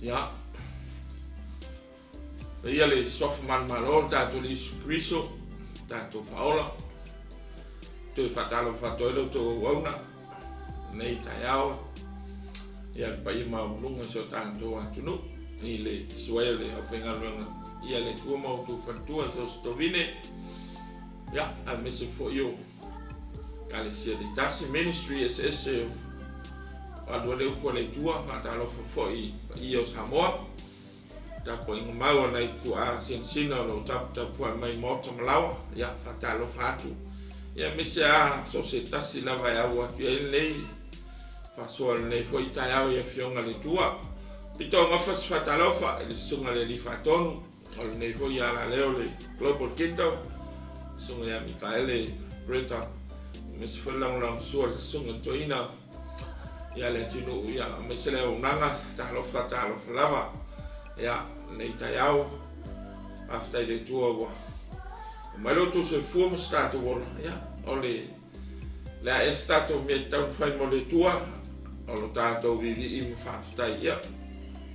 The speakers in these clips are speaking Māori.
Ya. Ia le sofa manmalo tātou le Isu Kristo, tātou whaola. Tui whatalo whatoelo tō wauna, nei tai awa. Ia le pai maulunga so tātou atunu, i le suaia le awhengaruanga. Ia le tua mautu whatua so stovine. Ia, a mese fo io. Kale sia le tasi ministry SS. Alua le ukua le tua, whatalo fo i o Samoa. Tapo inga maua nei kua sinsina lo tapua mai mota malawa. Ia, whatalo Fatu. Ia mese a so se tasi lava e au atu e nei. Whasoa nei fo i tai au ia fionga le tua. Pito ngafas whatalofa, le sunga le li whatonu. O le nei fo i ala leo le Global Kingdom. Sunga ia Mikaele, Greta. Mese whalang sua le sunga toina. Ia le tinu ia mese leo unanga, talofa lava. Ia nei tai au. After le tua wa. Mai lotu se fuama statu wala. Ia, o le a estato me tau fai mo le tua. O lo tātou vivi i me whaafutai ia.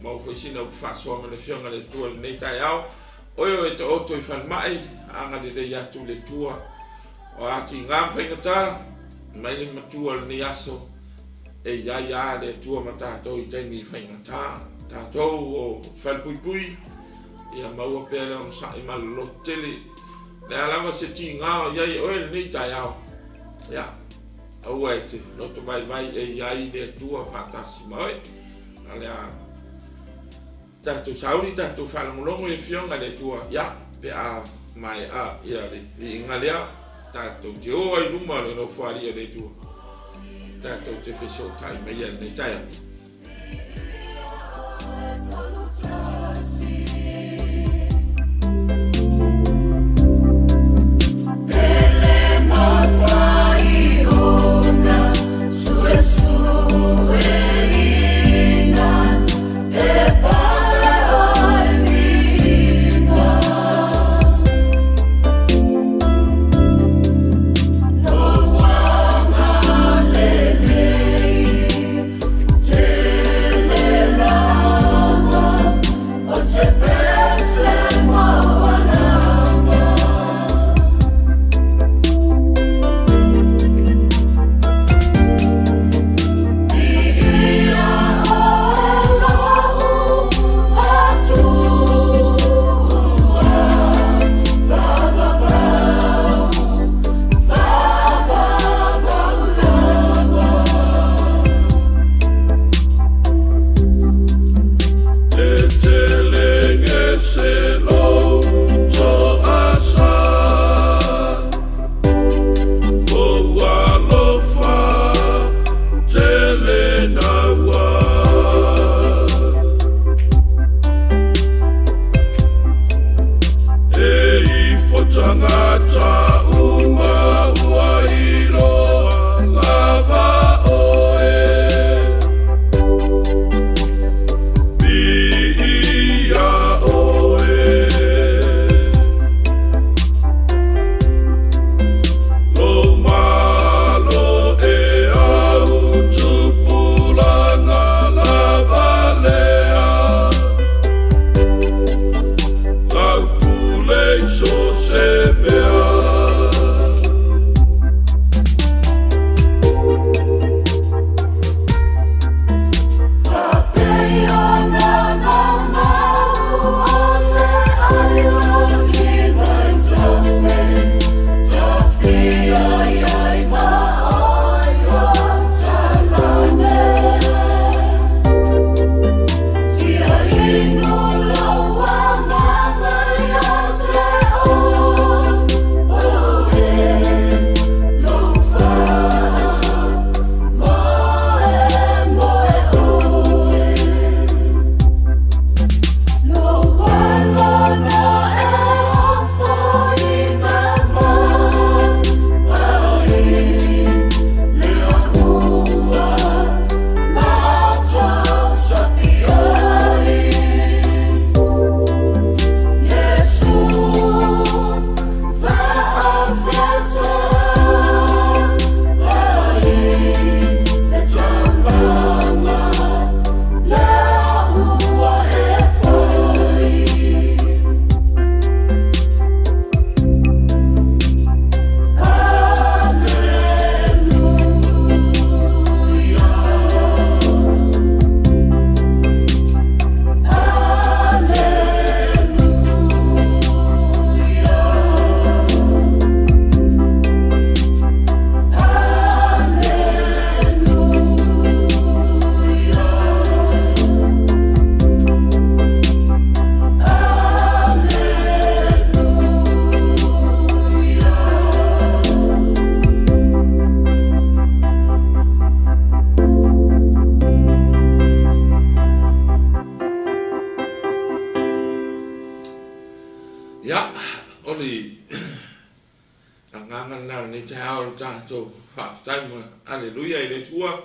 Mau whaisina u whaasua me le fionga le tua nei tai au. Oio e te oto i whan mai, anga le rei atu le tua. O ati ngām whaingata, mai le matua le ni aso. E iai a le tua ma tātou i teimi i whaingata. Tātou o whalpuipui. Ia maua pēle o sa i malotele. Le alama se ti ngā iai oe le nei tai au. Ia. Aua e te roto vai e iai le tua whatasi mai. Alea tātou sauri, tātou whalamolongo e fionga le tua. Ia, pe a mai a ia le inga lea. Tātou te oa i luma le no wharia le tua. Tātou te wheso tai mai e nei tai atu. oli anganga na ni tau tato whaftaima aleluia i le tua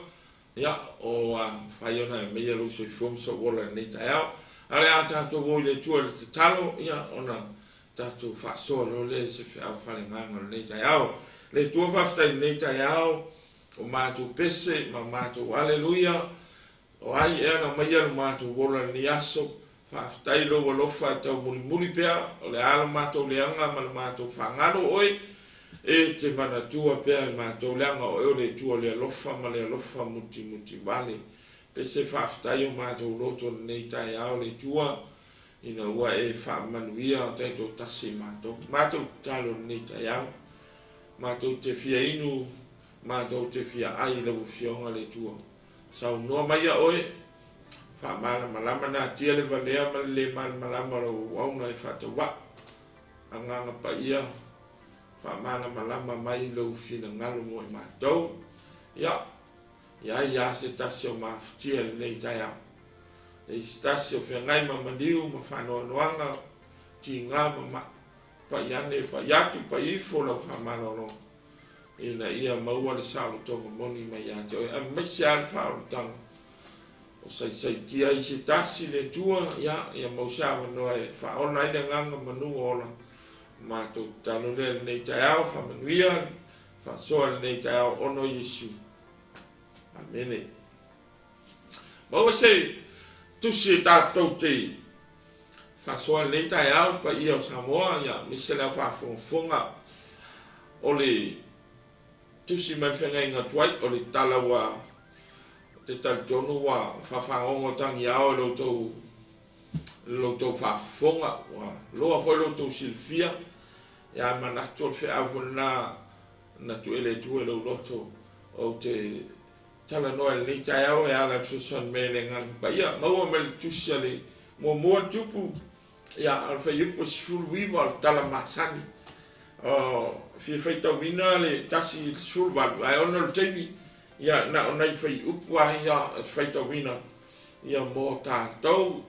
ia o whaiona e mea lo se fom so wola ni tau ale a tato wo i le tua le te talo ia ona tato whasoa lo le se whiau whalenganga ni tau le tua whaftaima ni tau o mātou pese ma mātou aleluia o ai e ana mai ana mātou wola ni aso whaftai lo walofa tau muli pea o le ala mātou leanga ma le mātou whangalo oi e te mana tua pea i mātou leanga o eo le tua le alofa ma le alofa muti wale pe se whaftai o mātou roto nei tai au le tua ina ua e whamanuia o taito tasi mātou talo nei tai au mātou te fia inu mātou te fia ai lau fionga le tua sau noa mai a oe whamana malama nā tia le valea ma le malama rau wauna e whatawa anganga pa ia whamana malama mai lau fina ngalo mo e mātou ia se tasi o mawhitia le nei tai au e se tasi o whia ngai ma maniu ma whanoa noanga ti ngā ma pa iane pa iatu pa ifo lau whamana ronga ina ia maua le sao tonga moni mai ate o a mesi al fao tanga o sai tia i se tasi le tua ia mausawa noa e faona i le nganga manunga ola mātou talo le nei tai au whamanuia whasoa le nei tai au ono Yesu amene maua se tusi e tātou te whasoa le nei tai au pa ia o Samoa ia misela whafonga o le tusi mai whengai ngā tuai o le tala wa te talitonu wa whawhangongo tangi ao loutou whafonga wa loa foi loutou silfia ia manatu o le wheafu na tu ele tu e louloto o te tala noa le nei tai au e ala fisoan me le ngang pa ia maua me le tusi ale mua tupu ia alfa yupo sifuru wiwa o tala masani fi feita wina le tasi sulva ai ono le temi ia na ona i fai upu ai ia feita wina ia mo tātou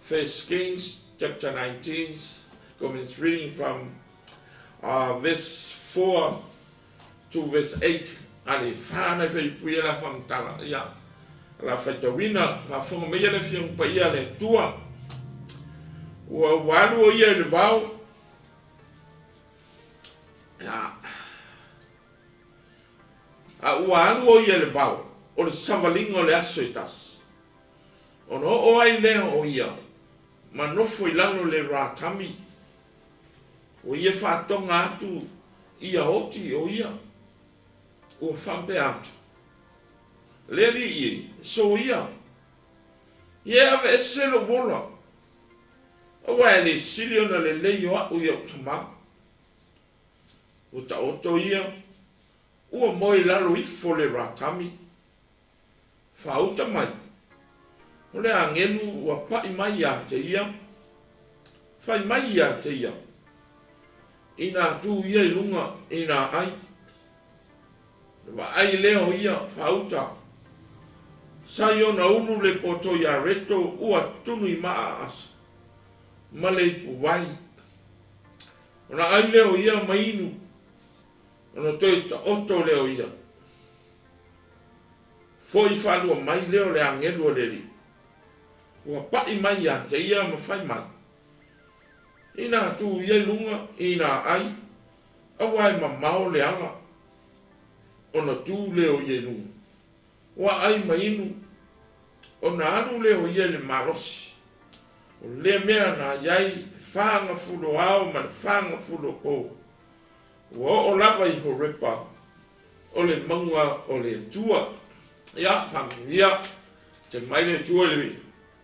1 Kings chapter 19 comments reading from verse 4 to verse 8 ale whana i fai puia la whamtala ia la feita wina whafonga mea le fiong pa ia le tua ua walu o ia le vau a ua alu o ia le vau o le savalinga o le aso i tasi ono o ai lea o ia ma nofo i lalo le 𝚘𝚘𝚙𝚢𝚘 o ia whātonga atu ia oti o ia ua whampe atu lea li i so ia ave ese lo wola o wai le sili ona le leio a o ia utama o ta oto ia ua moi lalo ifo le 𝚘𝚘𝚙 whauta mai o le angelu ua pai mai a te ia whai mai a te ia ina tu ia i lunga ina ai wa ai leo ia whauta sai ona ulu le poto ia reto ua tunu i maa asa ma le puwai ona ai leo ia mainu ono toi ta oto leo ia. Foi whanua mai leo le angelu o leri. Ua pai mai a te ia ma whai mai. Ina tu ia lunga, ina ai. Awai ma mao le anga. Ona tu leo ia lunga. Ua ai ma inu. Ona anu leo ia le marosi. O le mea na iai whanga fulo ao ma le whanga fulo po. Ua o lava i ho repa. O le maunga o le tua. Ia, familia. Te mai le tua le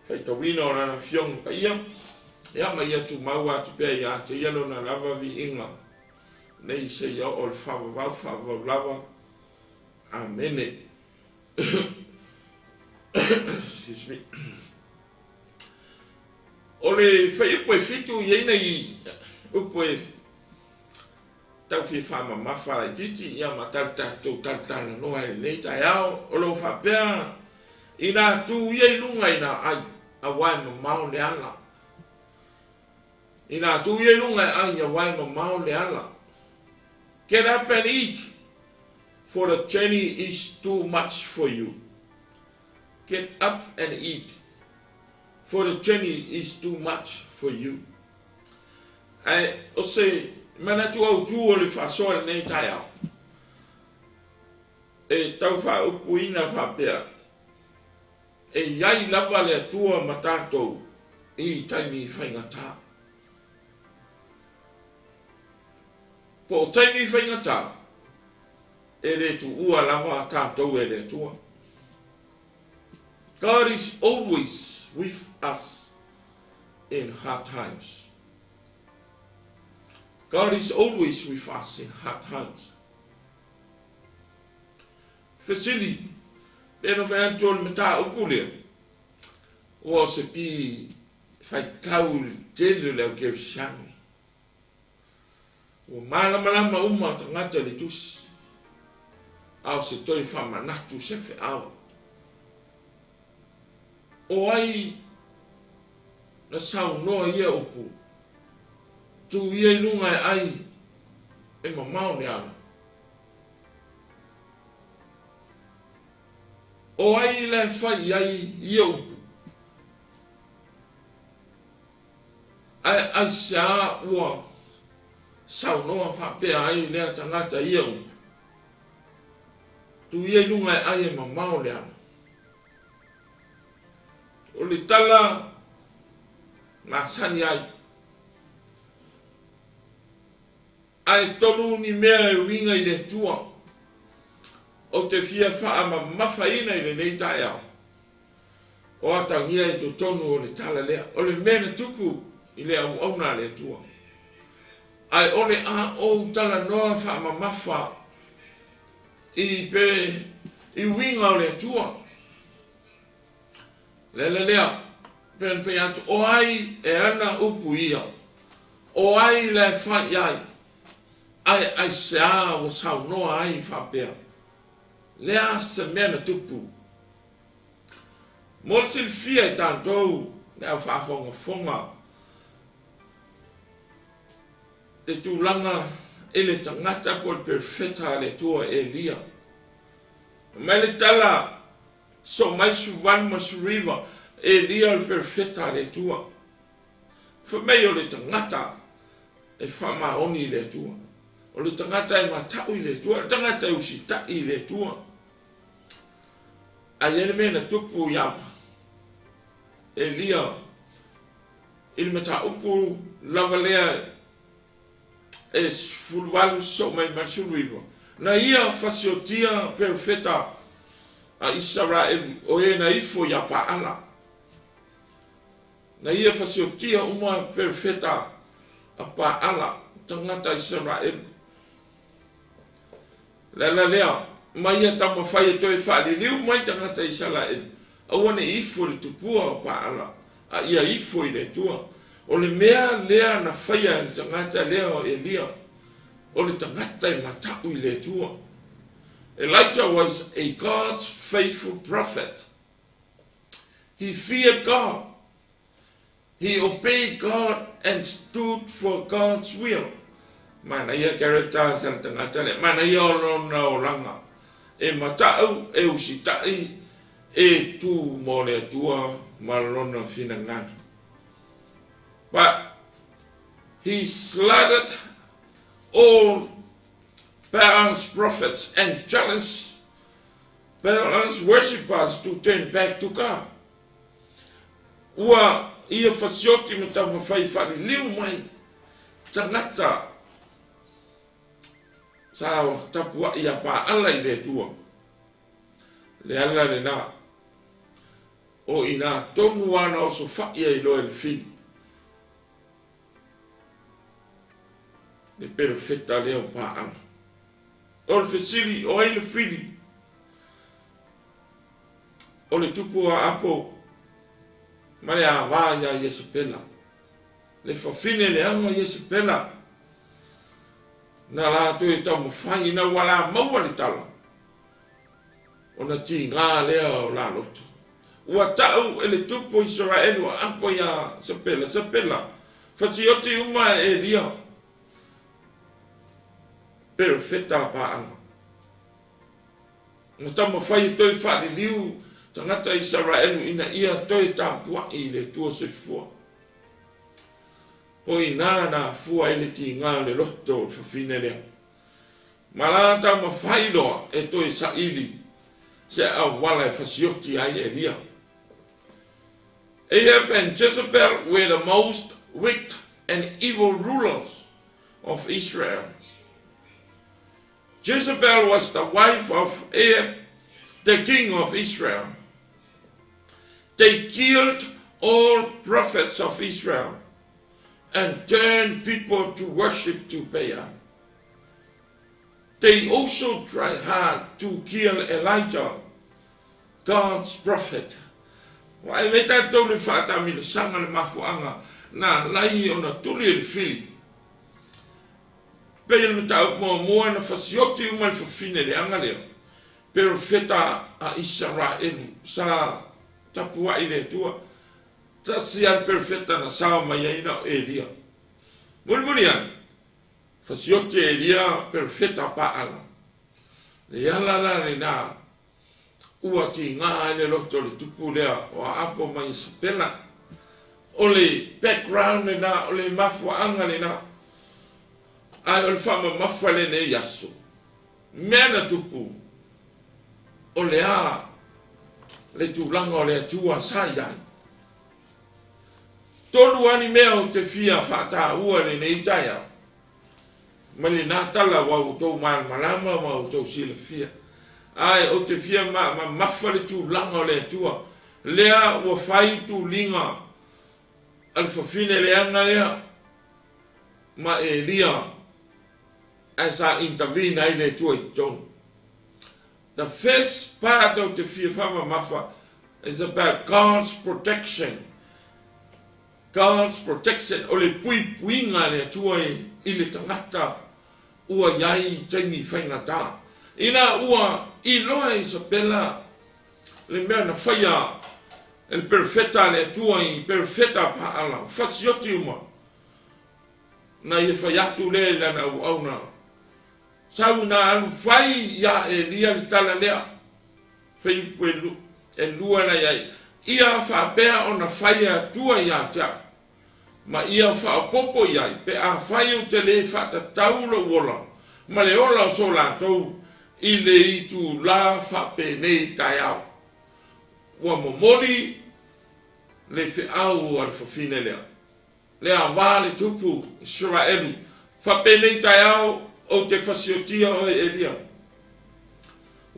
fai tawina o rana fiong pa ia. Ia ma ia tu maua te pia ia te ialo na lava vi inga. Nei se ia o le whawawau lava. Amene. Excuse me. O le fai upo e fitu ieina i upo e tau fi whama mawha e titi ia ma tau tautana noa e nei tai ao o lo whapea i nā tū ia i lunga i nā ai a wai ma mao le ala Ina tu ye lunga ai ya wai mamau le ala. Get up and eat, for the journey is too much for you. Get up and eat, for the journey is too much for you. Ai o se mana tu au tu o le fasoa nei tai au. E tau fa upu ina fa pea. E iai lava le atua matatou I taimi whaingata. Po o taimi whaingata, e re tu ua lava tātou e re atua. God is always with us in hard times. God is always with us in hard times. Fesili, pēno whaantol me tā ukule, o se pi whaitau tele leo keu siangi. O malamalama uma tangata le tusi, au se toi whamanatu se whi au. O ai na sau noa ia upu, tu ia lunga ai e mamau ne ana. O ai le whai ai ia upu. Ai sa ua sau noa whapea ai lea tangata ia upu. Tu ia lunga ai e mamau ne ana. O le tala na sani ai. Ai tolu ni mea e winga I le tua. O te fia wha ma mawhaina I le nei tai au. O atangia I to tonu o le tala lea. O le mena tupu I le au auna le tua. Ai o le a o tala noa wha ma mawha I winga o le tua. Lea, pen whai atu, o ai e ana upu ia, o ai le whai ai se a o sau noa ai whapea, lea se mena tupu. Molsil fia I tātou, lea whaafonga, e tūlanga e le tangata po le perfeta le tua e lia. Mai le tala, so mai suvan mas riva e lia le perfeta le tua. Fa mei o le tangata e fa maoni le tua. O le tangata e matau I le tua, le tangata e usita I le tua. A yene mena tupu yama. E lia il mata upu lava lea e fulwalu so mai masuriva. Na ia fasiotia perfeta a Israel o e na ifo ya paala. Na ia fasiotia uma perfeta a paala tangata Israel. Lea, mai tama whai toi whali liu mai tangata Israel. A wane ifo le tupua paala. A ia ifo I le tua. O le mea lea na whaia le tangata lea o Elia. O le tangata I matau I le tua. Elijah was a God's faithful prophet. He feared God. He obeyed God and stood for God's will. Mana ia character sa tangata le. Mana ia ona o langa. E matau e usitai e tu mo le tua malona finangana. But he slaughtered all Baal's prophets and challenged Baal's worshippers to turn back to God. Ua ia fasioti me tau mawhai whari liu mai tangata sa tapua ia paala I le tua. Le ala le na o ina tonu ana o so whaia I loe le fini. Le perfeta leo paala. O le fesili o ai le fili. O le tupu a apo. Ma le a vāia Iesepela. Le whawhine le anga Iesepela. Na la tu e tau mawhai na wala maua le tala. O na ti ngā lea o la loto. Ua tau e le tupu Israel wa apo ia Sepela. Fasioti uma e lia. Perfeta paanga. Nga tama whai toi whare liu, tangata Israelu ina ia toi tāpua i le tua se fua. Hoi nā fua i le ti ngā le roto o whawhine lea. Mala tama whai loa e toi sa ili, se au wala e fasioti ai e lia. Ahab and Jezebel were the most wicked and evil rulers of Israel. Jezebel was the wife of Ahab, the king of Israel. They killed all prophets of Israel and turned people to worship to Baal. They also tried hard to kill Elijah, God's prophet. Wai me tātou le whātami le sanga le mafuanga nā lai o na tuli le whili. Pei me tau mua na whasioti umai whawhine le anga leo. Pero wheta a Israelu sa tapua i le tua. Ta sian perfeta na sao mai aina o Elia. Muri an. Whasioti Elia perfeta pa ala. Le ala le nā. Ua ki ngā ele roto le tupu lea o apo mai sapena. O le background le nā, o le mafuanga le nā. Ai o le whama mafua le ne yaso. Mea na tupu. O le a, le tūlanga o le atua sai ai. Tolu ani mea o te fia whata ua le ne itaya. Ma le nā tala wau tau malama wau tau sila fia. Ai o te fia ma mafa le tūlanga o le atua. Lea ua whai tūlinga. Al whawhine le anga lea. Ma e lia. As I intervene ai le tua I tonu. The first part of the fia whama mafa is about God's protection. God's protection. O le puinga le atua I le tangata. Ua iai taimi whaingata. Ina ua I loa Isabella le mea na whaia el perfeta le atua I perfeta paala. Fasioti uma. Na I whaiatu le lana au na. Sau na alu whai ia e lia li tala lea. Whai puelu e lua na iai. Ia whaapea o na whai atua ia tia. Ma ia whaapopo iai. Pe a whai o te le whaatatau lo wola. Ma le ola o so la tau. I le I tu la whape nei tai au. Ua momori le whiau al whawhine lea. Lea wā le tupu Israelu. Whape nei tai au o te whasiotia o Elia.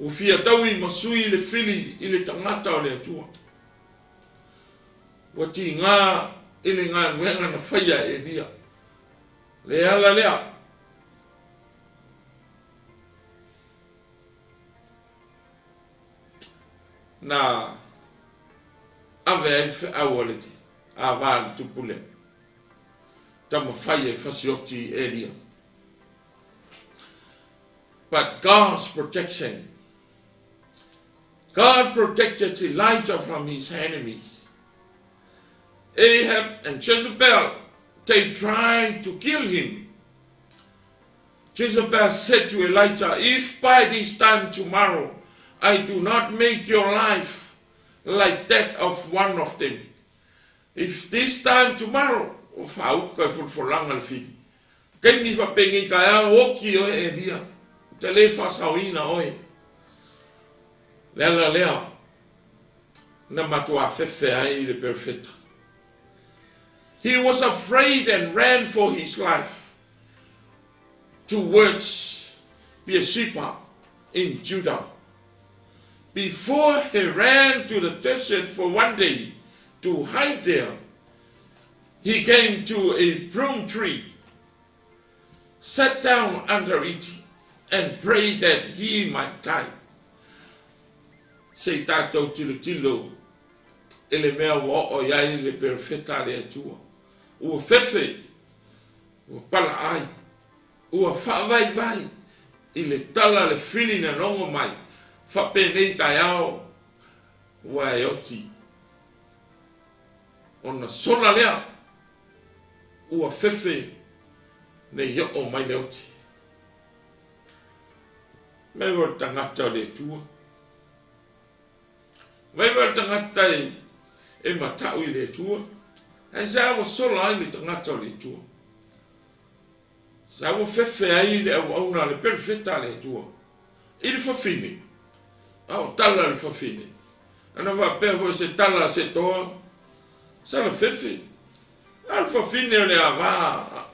O fia tau I masui le whili I le tangata o le atua. Wa ti ngā I le ngā nuenga na whaia Elia. Le ala lea. Na ave el whiau le te. A wā le tupu le. Tama whaia whasioti Elia. But God's protection. God protected Elijah from his enemies. Ahab and Jezebel, they tried to kill him. Jezebel said to Elijah, if by this time tomorrow I do not make your life like that of one of them, if this time tomorrow, te le whasauina oe. Lea lea. Na matua whewhe ai le perfeta. He was afraid and ran for his life towards Beersheba in Judah. Before he ran to the desert for one day to hide there, he came to a broom tree, sat down under it, and prayed that he might die. Se tātou tilo ele mea wa o iai le perfeta le atua. Ua whewhe, ua pala ai, ua whawai vai, I le tala le whini na rongo mai, whape nei tai ao, ua e oti. O na sola lea, ua fefe nei o mai le oti. Mai wa tangata o le tua. Mai wa tangata e matau i le tua. E sa wa sola ai le tangata o le tua. Sa wa fefe ai le au na le perfetta le tua. I le fafini. Au tala le fafini. Ana va pe vo se tala se toa. Sa le fefe. Al fafini le ava.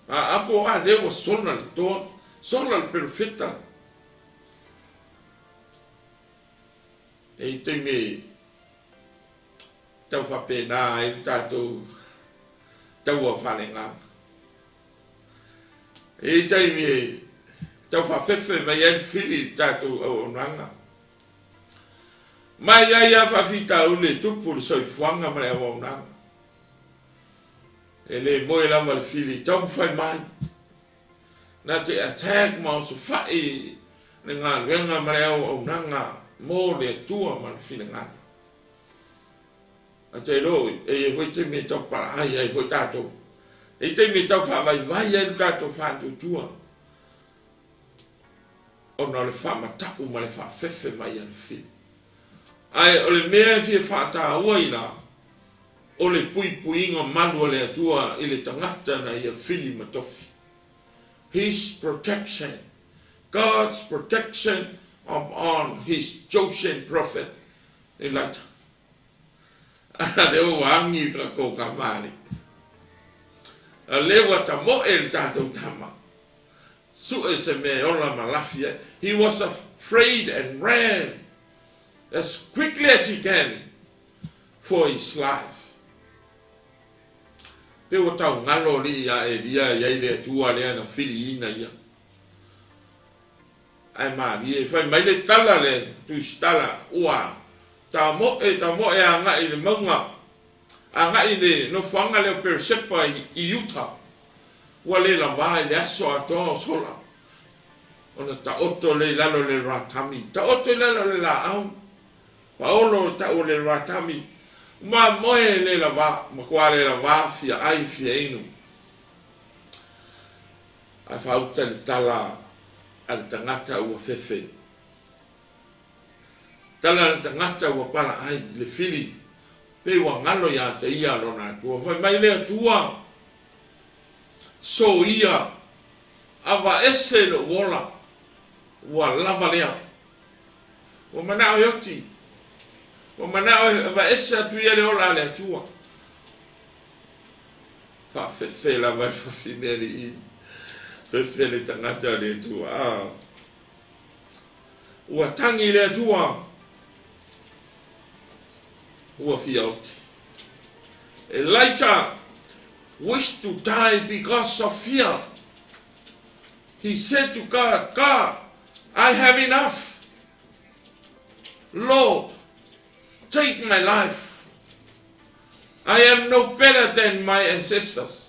Apo a le wa sola le toa. Sola le perfetta. E te me tau fa pena e tatou tau a whanenga. E te me tau fa fefe mai en fili tatou au onanga. Mai ai a whawhita ule tupu le soi fuanga mai au onanga. E le moe lama le fili tau whai mai. Na te attack ma o so whai le ngā renga mai au onanga. Mo le tua man fina nga. A te ro e hoi te me tau para ai ai hoi tato. E te me tau wha vai ai tato Fatu Tuu. Ona le wha mataku ma le wha fefe mai an fina. Ai o le mea fia wha ta ua ina. O le pui pui inga manua le atua i le tangata na ia fili matofi. His protection. God's protection on his chosen prophet Elijah. Leo wangi kako kamani. Leo tamo el tato tama. Su se me ola malafia. He was afraid and ran as quickly as he can for his life. Pero tau ngalo li ya elia ya ile tua le na fili ina ya. Ai mari e fai mai le tala le tu stala ua ta mo e anga i le maunga anga i le no fanga le persepa i Utah ua le la vai le aso ato sola ona ta oto le lalo le ratami ta oto le lalo le la au paolo ta o le ratami ma moe le la va ma quale la va fia ai fia inu a fauta le tala al tangata ua fefe. Tala al tangata ua pala ai le fili. Pe ua ngalo ya te ia lona tua. Fai mai lea tua. So ia. Ava ese lo wola. Ua lava lea. Ua manao yoti. Ua manao ava ese atu ia le ola lea tua. Fa fefe la vai fa fineri i. Fefe le tangata le tua. Ua tangi le tua. Ua fiauti. Elijah wished to die because of fear. He said to God, God, I have enough. Lord, take my life. I am no better than my ancestors.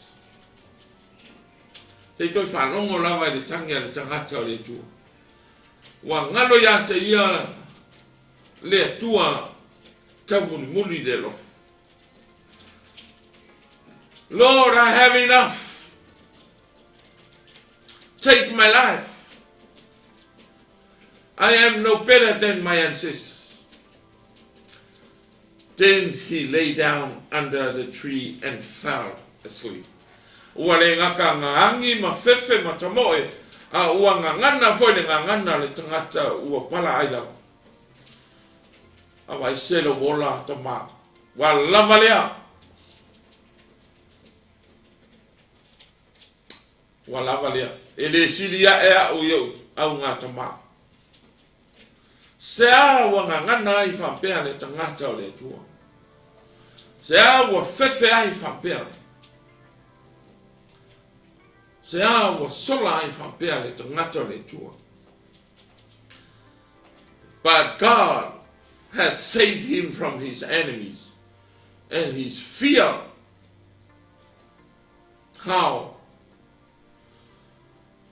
Te toi whanongo lawa le tangi a le tangata o le tua. Wa ngalo ya te ia le tua ta muli le lof. Lord, I have enough. Take my life. I am no better than my ancestors. Then he lay down under the tree and fell asleep. Ua le ngaka ngangi ma fefe ma tamoe a ua ngangana foi le ngangana le tangata ua pala aila. A vai selo wola tama. Wa lava lea. Wa lava lea. E le silia ea u iau au ngā tama. Se a ua ngangana i whampea le tangata o le tua. Se a ua fefe ai whampea. Se a ua sola ai whampea le tangata le tua. But God had saved him from his enemies and his fear. How?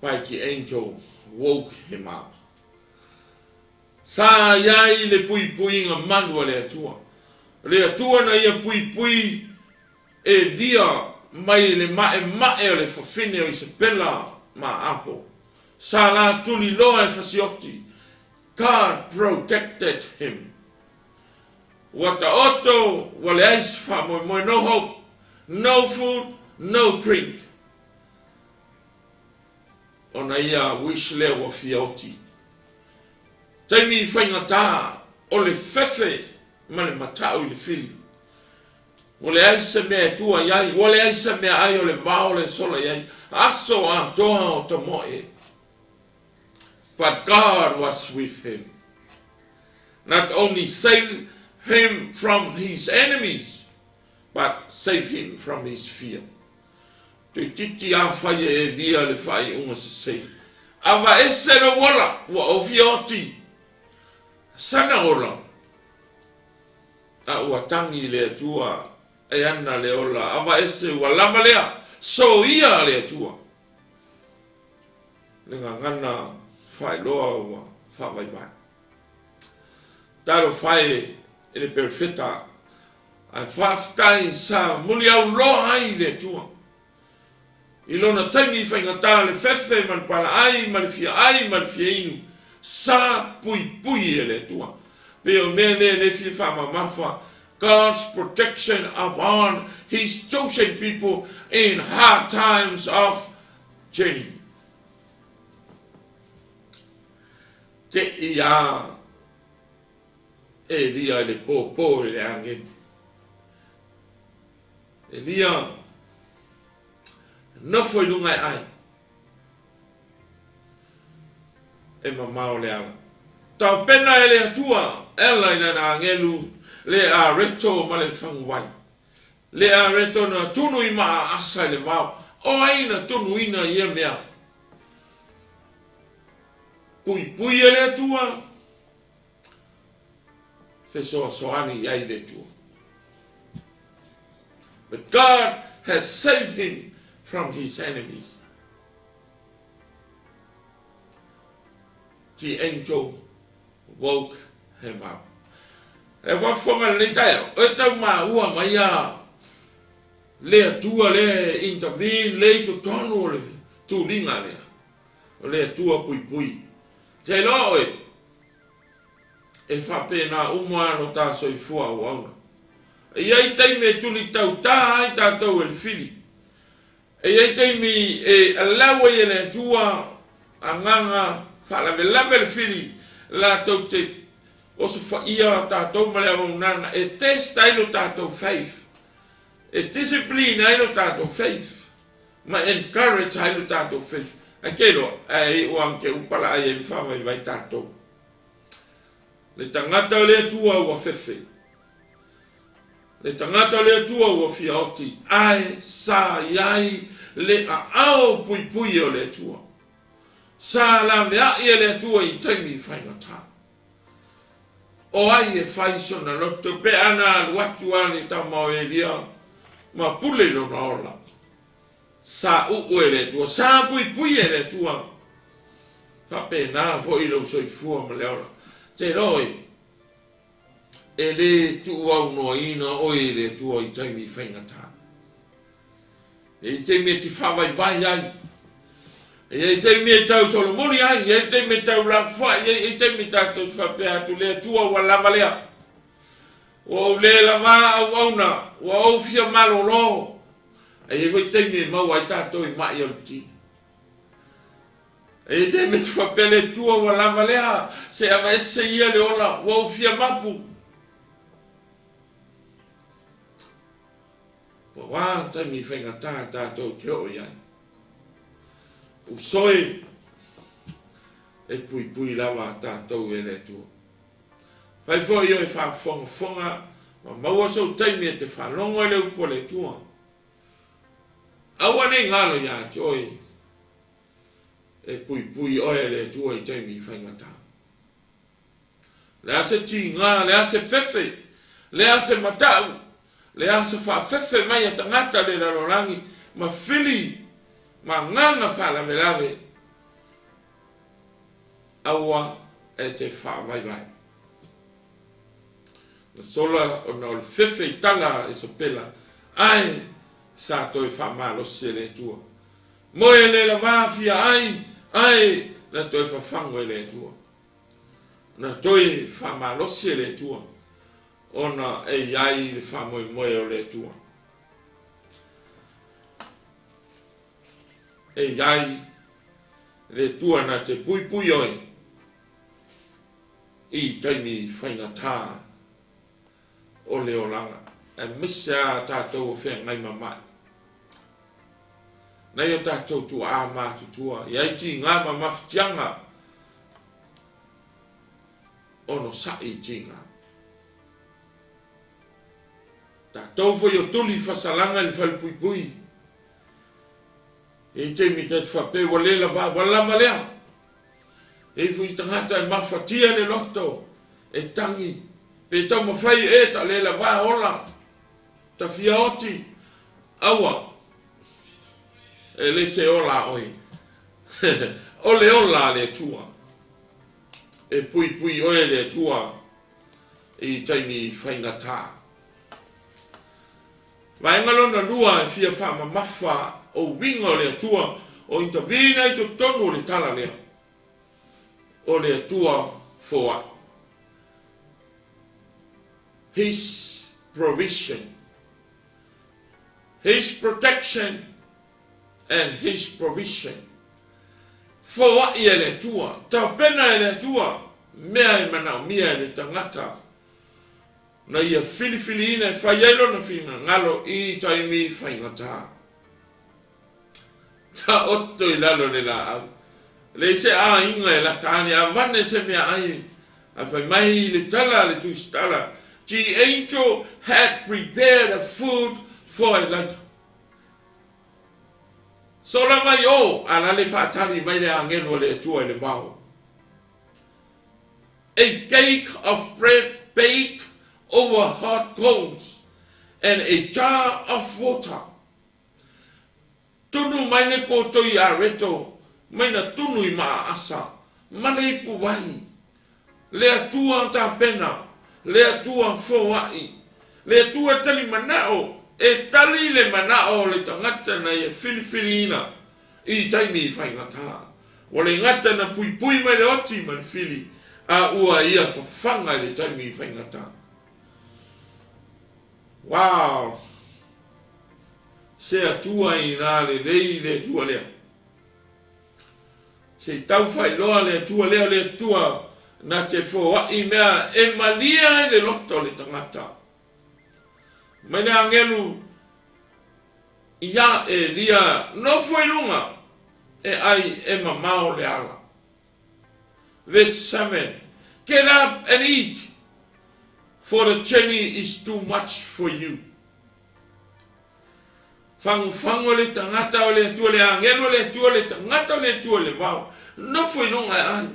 By the angel woke him up. Sa iai le pui pui nga manua le atua. Le atua na ia pui pui e dia mai le mae o le whawhine o i se pela ma apo. Sa la tuli loa e whasioti. God protected him. Wata oto, wale aise wha moi, no hope, no food, no drink. Ona ia wish lea wa fiauti. Taimi whaingata o le fefe ma le matau i le fili. Wale aise mea tua iai, wale aise mea ai o le vao le sola iai. Aso a toa o ta moe. But God was with him. Not only saved him from his enemies, but saved him from his fear. Te titi a whai e lia le whai unga se sei. Awa ese no wala, wa o fioti. Sana ola. A ua tangi le atua, e ana le ola. Awa ese wa lama lea, so ia le atua. Lenga ngana whai loa wa whawai vai. Taro whai e le perfeta. Ai whaftai sa muli au loa ai le atua. I lona taimi whaingata le fefe man pala ai, man fia inu. Sa pui e le tua. Peo mele le fia whama mafa. God's protection upon his chosen people in hard times of journey. Te ia Elia le po le angen. Elia no foi lunga ai. E mamao le au. Tau pena e le atua, ela ina na angelu, le a reto ma le whangwai. Le a reto na tunu i maa asa le vau. O aina tunu ina ia mea. Pui e le atua. Fesoa soani ai le atua. But God has saved him from his enemies. The angel woke him up. E wafonga le tayo, e tau maa ua maia le atua le intervene, le to tono le tu linga le atua pui. Te lo e whape na umano ta soifua uauna. E ai teime tuli tau ta ai tātou e le fili. E ai teimi e alawa i le atua anganga whalawelawe le fili la tau te oso whaia tātou male a maunanga e test aino tātou faith. E discipline aino tātou faith. Ma encourage aino tātou faith. A kero, ai uanke upala ai e mwhawa i vai tātou. Le tangata le atua ua fefe. Le tangata le atua ua fiaoti. Ai sa iai le a ao pui o le atua. Sa la mea i le atua i taimi whaingata. O ai e whaiso na loto pe ana watu ane ta mau e lia. Ma pule no na ola. Sa uu e le atua. Sa pui e le atua. Whape na fo i lau soifua ma le ora. Te roi, e le tu au noa ina oi le tua i taimi whaingata. E te me ti whawai vai ai. E te me tau solomoni ai. E te me tau la whai. E te me tau whapea tu le tua wa lava lea. O le lava au auna. O au fia malo lo. E voi te me mau ai tātou i mai au ti. E te me te whapele tua wa lava lea, se awa ese ia le ola, wau fia mapu. Pa wā taimi whenga tātou te o iai. Usoi, e pui lava tātou e le tua. Whai fo i oi whafonga, ma maua sau taimi e te whanongo e le upo le tua. Awa ne ngalo ia te oi, e pui oe le tua i taimi whaingata. Le ase ti ngā, le ase fefe, le ase matau, le ase whawhewhe mai a tangata le rarorangi, ma whili, ma nganga whalawelawe, aua e te whawaiwai. Na sola o na o le whiwhi tala e so pela, ai, sa toi whamalosi le tua. Moe le la wāwhia ai, na toi whawhango le tua. Na toi whamalosi le tua. Ona e iai le whamoe moe o le tua. E iai le tua na te pui pui oi. I taimi whaingatā o le olanga. E misa tātou o whea ngai mamai. Nei o tātou tu a mātu tua. Iai ti ngā mamawhitianga. Ono sai ti ngā. Tātou whai o tuli whasalanga ni whai pui pui. E te mi te whape walela walava lea. E fui tangata e mawhatia le loto. E tangi. Pe tau mawhai e ta lela wā ola. Ta fia oti. Awa. E le se ola oi. Ole ola le tua. E pui pui oe le tua. E taimi whaingatā. Vaengalona lua e fia whama mawha o wingo le tua. O intervina i to tonu le tala lea. O le tua foa. His provision. His protection and his provision. Foa i le tua. Tau pena i le tua. Mea i mana mia i le tangata. Na ia filifili ina e whaielo na whina ngalo i taimi whaingata. Ta otto i lalo le la au. Le se a inga e la tāne a wane se mea ai. A whai mai le tala le tuistala. The angel had prepared a food for Elijah. So la mai o ala le whaatari mai le angelo le tua le vau. A cake of bread baked over hot coals and a jar of water. Tunu mai le potoi a reto, mai na tunu i maa asa, mane i puwahi. Le atua ta pena, le atua fowai, le atua tali manao, e tali le manao le tangata na ia filifilina, i taimi i whaingata. Wale ngata na pui pui mai le oti man fili, a ua ia whawhanga le taimi i whaingata. Wow! Se atua i nā le lei le atua lea. Se tau whai loa le atua lea le atua na te whoa i mea e malia le loto le tangata. Mai ne angelu ia e lia no whailunga e ai e mamao le ala. Verse 7. Get up and eat, for the journey is too much for you. Fangu le tangata o le tua le angelo le tua le tangata o le tua le vau. No foi nunga ai.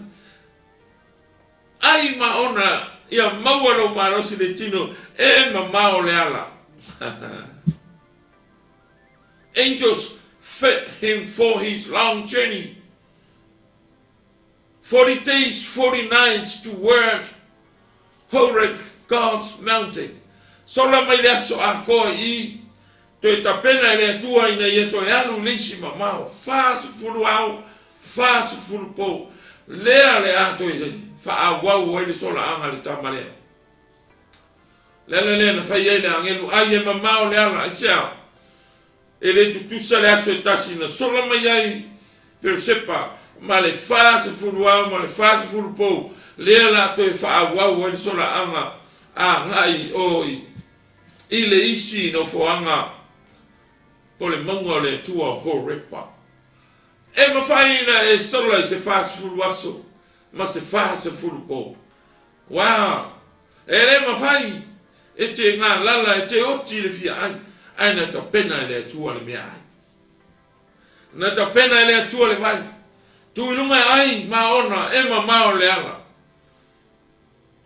Ai maona ia maua lo marosi le tino e mamao le ala. Angels fed him for his long journey. 40 days, 40 nights toward Horeb, God's mountain. Sola mai le aso a koe i to e tapena le atua ina i e to e anu lisi mamao. Fasu fulu au, fasu fulu po. Lea le ato i fa a wau o ele sola anga le tamalea. Lea na fai ele angelu ai e mamao le ala i sea. Ele tutusa le aso e tasi na sola mai ai per sepa. Ma le fasu fulu au, ma le fasu fulu po. Lea la to e fa a wau o ele sola anga. A ngai oi. I le isi no foanga. Po le mongo le tua Horepa. E mawhaina e sola i se fasu fulu aso. Ma se fasu fulu po. Wow. E le mawhai. E te ngā lala e te oti le fia ai. Ai na ta pena le tua le mea ai. Na ta pena le tua le vai. Tu ilunga ai ma ona e ma mao le ala.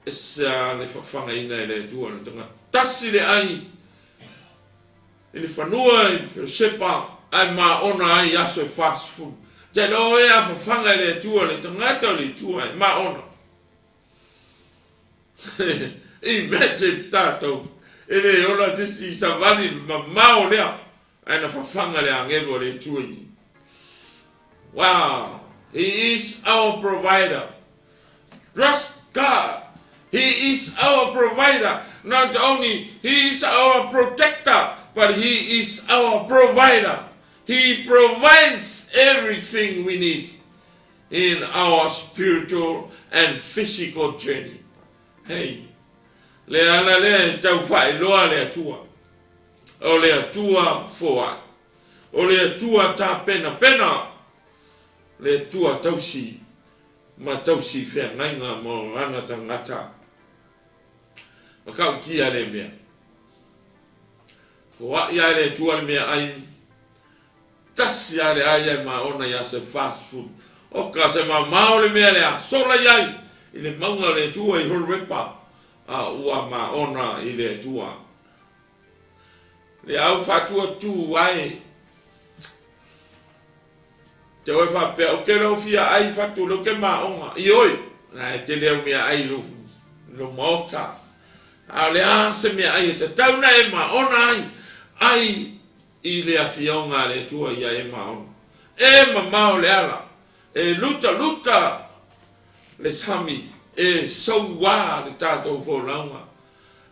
E sa le whawhanga ina le tua le tanga. Tasi le ai. E le whanua i sepa ai ma ona ai aso e fast food. Te lo e a whawhanga le tua le tangata le tua ai ma ona. Imagine tātou. E le ona te si savani ma mao lea. Aina whawhanga le angelo le tui. Wow, He is our provider. Trust God. He is our provider. Not only He is our protector, but He is our provider. He provides everything we need in our spiritual and physical journey. Hey, le ala le tau whai loa le atua. O le atua foa. O le atua ta pena pena. Le atua tausi. Ma tausi whea ngainga mo ana tangata. Makau kia le mea. Foa ia le atua le mea ai. Tasi ia le ai ma ona ia se fast food. Oka se ma mao le mea le a sola iai. I le maunga le atua I hurwepa. A ua ma ona I le atua. Le au Fatu Tuu ai. Te oi whapea o ke rau fia ai fatu lo ke maonga. I oi. Na te leo mea ai lo maota. A le a se mea ai te tauna e maona ai. Ai I le a fionga le tua ia e maona. E mamao le ala. E luta le sami. E sauwa le tātou wholaunga.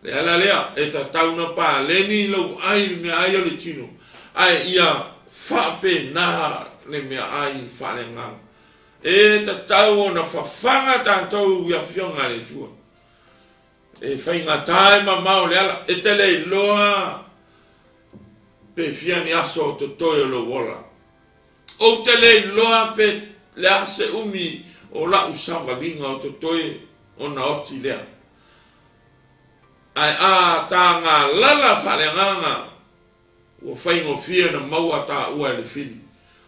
Le ala lea e ta tauna pa leni lau ai mea ai o le tino. Ai ia whape naha le mea ai whale ngang. E ta tau o na whawhanga tātou ia fionga le tua. E whainga tae mamao le ala. E te le loa pe fiani aso o te toi o lo wola. O te le loa pe le ase umi o la usanga linga o te toi o na oti lea. Ai a ta ngā lala whale nganga. Ua whaingo fie na maua ta ua le fili.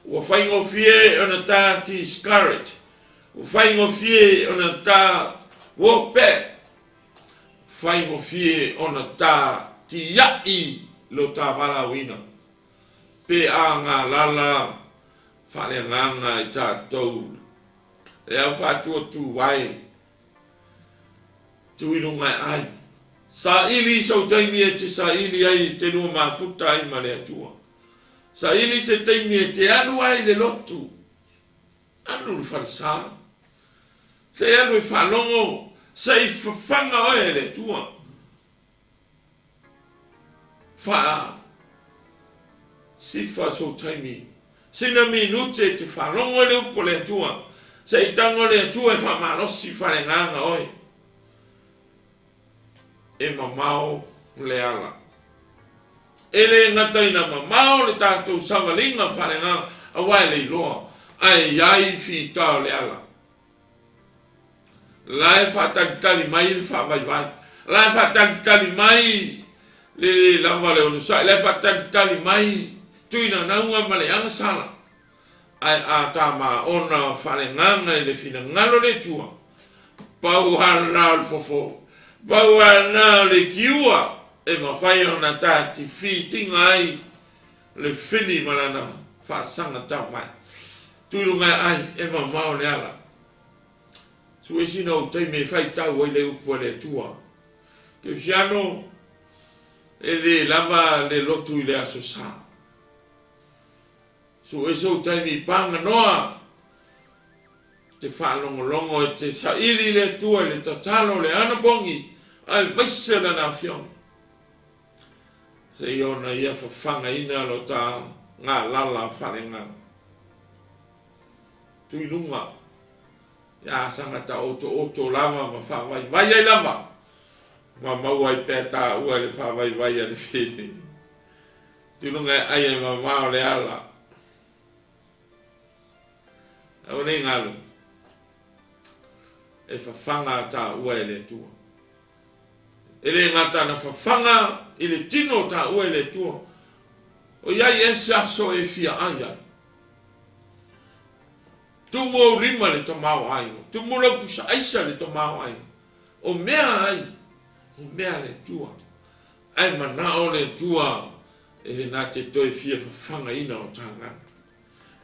Ua whaingo fie o na ta 𝚟𝚒𝚍𝚎𝚘. Ua whaingo fie o na ta wope. Whaingo fie o na ta 𝚟𝚒𝚍𝚎𝚘 lo ta wala wina. Pe a ngā lala whale nganga I tātou. E au Fatu Tuu wai. Tuinungai ai. Sa ili so taimi e te sa ili ai te lua mafuta ai ma le atua. Sa ili se taimi e te anu ai le lotu. Anu le whalisa. Se anu I whalongo. Se I whawhanga oe le atua. Wha sifa so taimi. Sina minute te whalongo le upo le atua. Se I tango le atua e whamanosi whare nganga oe. E mamao le ala. E le ngataina mamao le tātou savalinga wharenga a wai le iloa. Ai iai fi tau le ala. Lai whatalitali mai le whawaiwai. Lai whatalitali mai le lava le onusai. Lai whatalitali mai tuina naunga ma le angasala. Ai a tā ma ona wharenganga le fina ngalo le tua. Pau hana le fofo. Baua na le kiua e mawhai o na tā ti whi tinga ai le whini malana whaasanga tau mai. Tuirunga ai e mamao le ala. So e sina o teime whai tau ai le upua le tua. Ke fiano e le lava le lotu I le aso sā. So e so teime panga noa te whaalongolongo e te sairi le tua le tatalo le anapongi. Ai maise la na fion. Se iona ia whawhanga ina lo tā ngā lala wharenga. Tuinunga. Ia sangata oto lava ma whawai. Vai ai lava. Ma mauai pētā ua le whawai vai a le whiri. Tuinunga ai ai ma mao le ala. Au nei ngalo. E whawhanga tā ua e le tua. Ele ngata na whawhanga I le tino tā ua le tua. O iai e se aso e fia ai. Tu mo rima le to mau ai. Tu mo la pusa aisa le to mau ai. O mea ai. O mea le tua. Ai manao le tua. E na te toi fia whawhanga ina o tanga.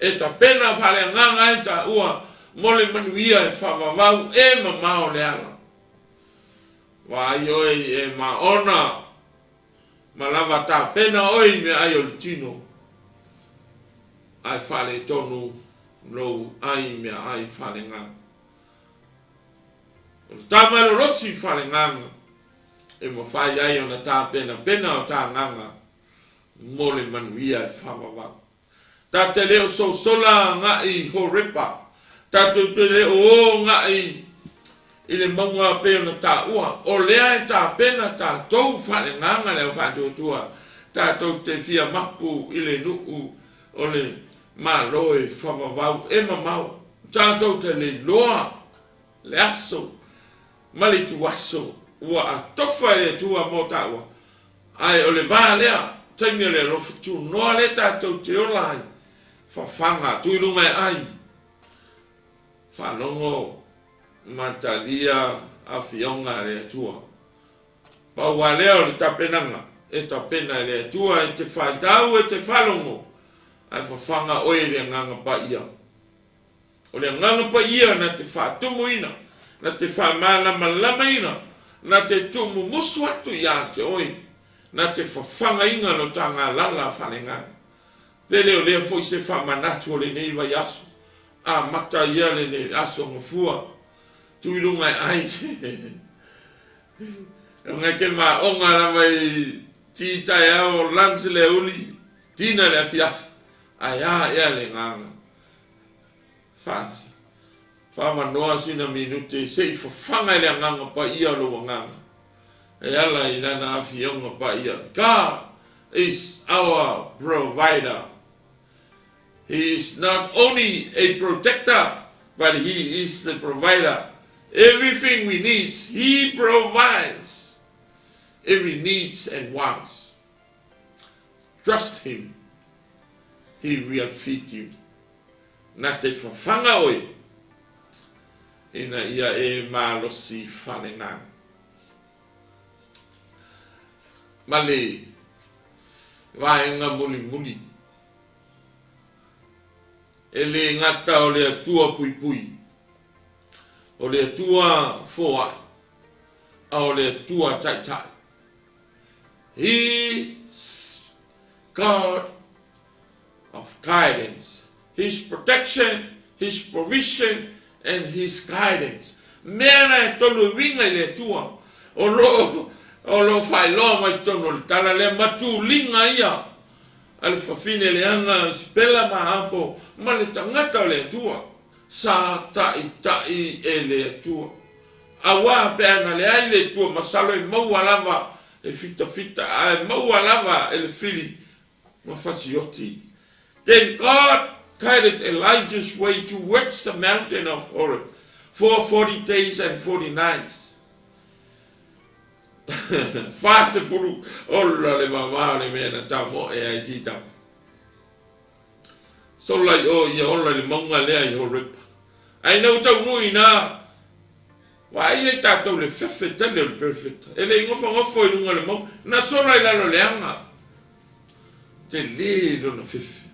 E ta pena whale nganga e ta ua. Mole manuia e whawawau e mamao le ala. Wa oi e maona ma lava ta pena oi me ai o tino ai whale tonu no ai mea ai whale nganga. Tamaro rosi whale nganga e mo whai ai o na tā pena o tā nganga mole manuia e whawawau. Tā te leo so sola ngai ho repa. Tā te leo o ngai i le maunga peo na tā ua. O lea e tā pena tā tau whale nganga leo Fatu Tuu. Tā tau te fia mapu i le nuu o le māloe whawawau e mamau. Tā tau te le loa le aso mali tu aso ua a tofa le tua mo tā ua. Ai o le vā lea taimi le rofu tu noa le tā tau te olai. Whawhanga tuirunga ai. Whanongo matalia a fionga le tua. Paua leo le tapenanga. E tapena le tua e te whaitau e te whalongo. Ai whawhanga oe le nganga pa ia. O le nganga pa ia na te whatumuina. Na te whamana malamaina. Na te tumu musu atu ia te oe. Na te whawhanga inga no tanga lala whanenganga. Le leo foi se whamanatu o le nei vai aso. A mata ia le aso ngofua. Tuilunga ai. Ngai ke ma onga na mai titai au lansi le uli. Tina le afiafi. Ai a ea le nganga. Fasi. Whamanoa sina minute sei whawhanga le nganga pa ia lo nganga. E ala i nana afionga pa ia. God is our provider. He is not only a protector, but he is the provider. Everything we need, he provides. Every needs and wants. Trust him. He will feed you. Na te whawhanga oe. Ina ia e malosi whanenga. Male. Waenga muli muli. E le ngata o le atua pui pui. O le atua foai. O le atua tai tai. He's God of guidance. His protection, his provision, and his guidance. Mea na e tolu winga i le atua. O lo fai loa mai tonu le tala le matu linga ia. Al fafine le anga spela mahampo ma le tangata le tua sa tai e le tua awa pe ana le ai le tua masalo e maua lava e fita a maua lava e le fili ma fasioti. Then God guided Elijah's way towards the mountain of Horeb for 40 days and 40 nights. Fase furu olla le mama le mena tamo e ai sita. So like ia olla le monga le ai Horeb. Ai no tau nui na. Wa ai tatou le fefe tele le perfect. Ele ngofo i lunga le monga. Na so lai lalo le anga. Te le no fefe.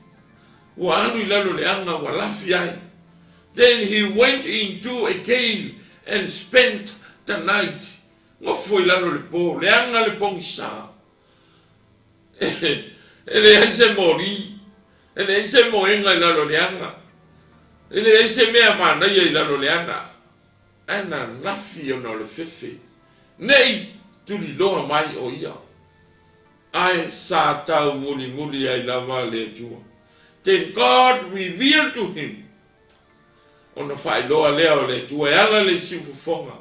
Wa anu i lalo le anga wa lafi ai. Then he went into a cave and spent the night. Ngofo i lalo le po, le anga le pongi sa. Ele aise mori. Ele aise moenga i lalo le anga. Ele aise mea mana i lalo le anga. Ana nafi o na le fefe. Nei tuli loa mai o ia. Ai sa tau muli muli ai lava le tua. Then God revealed to him. Ona fai loa leo le tua. E ala le sifu fonga.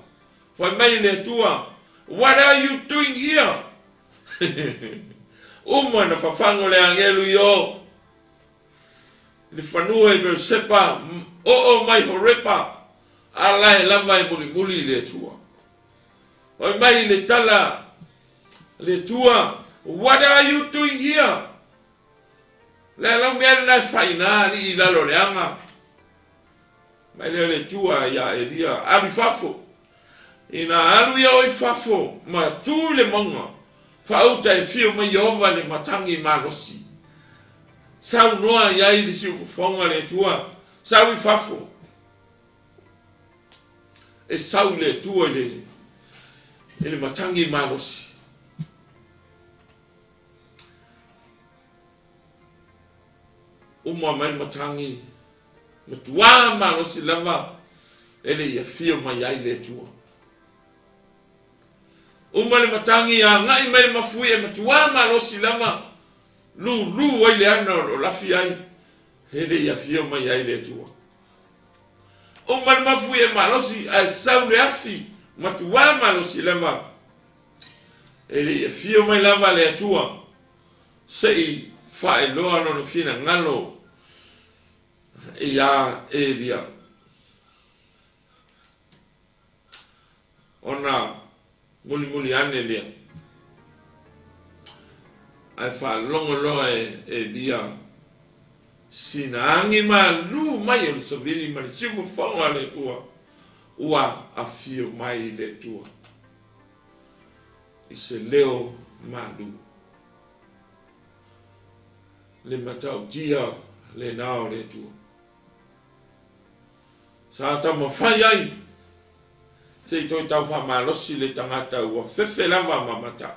Fai mai le tua. What are you doing here? Uma na fafango le angelu yo. Le fanua i bersepa. O mai horepa. Ala e lava i muli muli le tua. Fai mai le tala. Le tua. What are you doing here? Le lau mea na faina li i lalo le anga. Mai le tua ya elia. Abi fafo. Ina alu ia oi fafo, ma tu le monga. Fauta e fio mai Yehova le matangi magosi. Sau noa ia i lisi ufonga le tua. Sau i fafo. E sau le tua le matangi magosi. uma mai matangi matua malosi lava ele ia fio mai ai le tua uma le matangi a ngai mai mafui e matua malosi lava lu ai le ana o lafi ai ele ia fio mai ai le tua uma le mafui e malosi a sau le afi matua malosi lava ele ia fio mai lava le tua sei fai loa no fina ngalo ia elia ona muli ane lia ai fa longo loa elia sina angi ma lu mai o so vini ma sifu fonga le tua ua a fio mai le tua i se leo malu le matau dia le nao le tua sa ta mo fai ai se toi tau fa malosi le tangata ua fefe lava mamata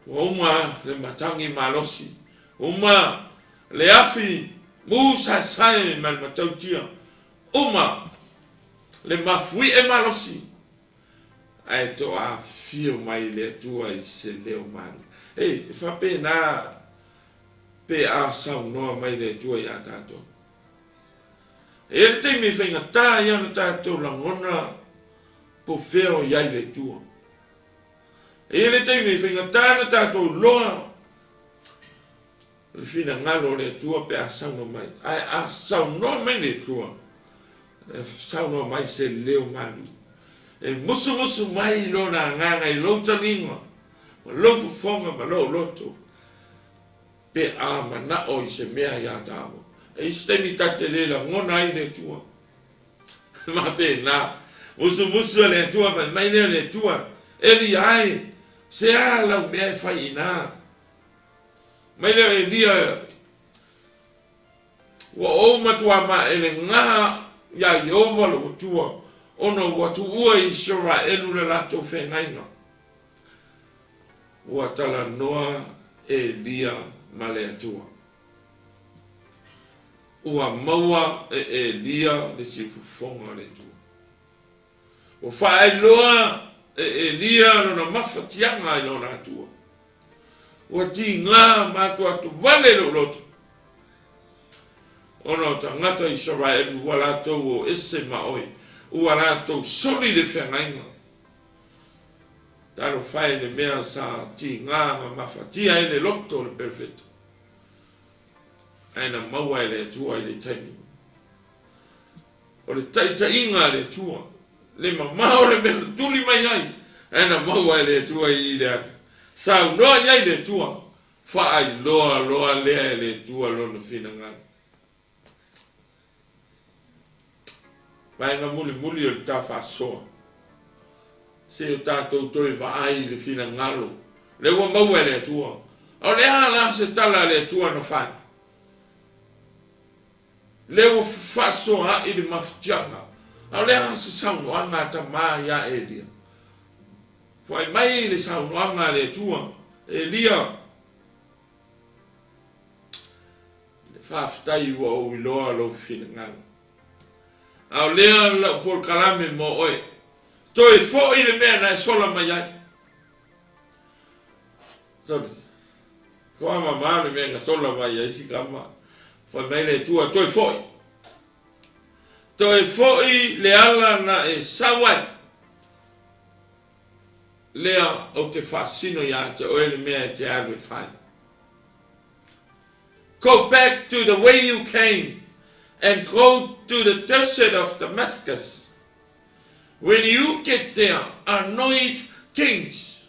uma le matangi malosi uma le afi musa sai mal matau dia uma le mafui e malosi ai to a fio mai le tua i se leo mani fa pena pe a sau no mai le tua i atato e te mi fenga ta ia na tato la ngona po feo ia le tua e le te mi fenga ta na tato loa le fina ngalo le tua pe a sau no mai a sau no mai le tua sau no mai se leo mani e musu mai lo na nganga i lo talinga lo fonga ma lo loto pe a mana o se mea ya tamo e steni tatelela ngona ai le tua ma pe na musu le tua ma mai le tua eli ai se ala me fai na mai le dia wa o matua ma ele nga ya yova lo tua ono watu ua Israelu le lato whengaina. Ua tala noa Elia ma le atua. Ua maua Elia le sifufonga le tua. Ua whae loa Elia lona mawhatianga i lona atua. Ua ti ngā mātua tu vale lo loto. Ono ta ngata Israelu wala tau o ese maoi. Ua rato soli le whengainga. Taro whae le mea sa ti ngā ma mawhatia e le loto le perfecto. Aina maua e le tua i le taimi. O le taitainga le tua. Le mamao le mea tuli mai ai. Aina maua e le tua i le ake. Sau noa iai le tua. Whaai loa lea e le tua lona whina ngana. Vai nga muli o le tafa soa. Se o tātou toi vai le fina ngalo. Le ua maua le tua. O le ala se tala le tua no whai. Le ua whasoa i le mafutianga. O le ala se saunoanga ta maa ia Elia. Whai mai le saunoanga le tua. Elia. Le whaftai ua o iloa lo fina ngalo. Au lea la por kalame mo oi. Toi fo i le mea na sola mai ai. Sorry. Ko ama ma le mea na sola mai ai si kama. Fa mai le tua toi fo. Toi fo i le ala na e sawai. Lea o te fasino ya te oe le mea te awe fai. Go back to the way you came. And go to the desert of Damascus. When you get there, anoint kings.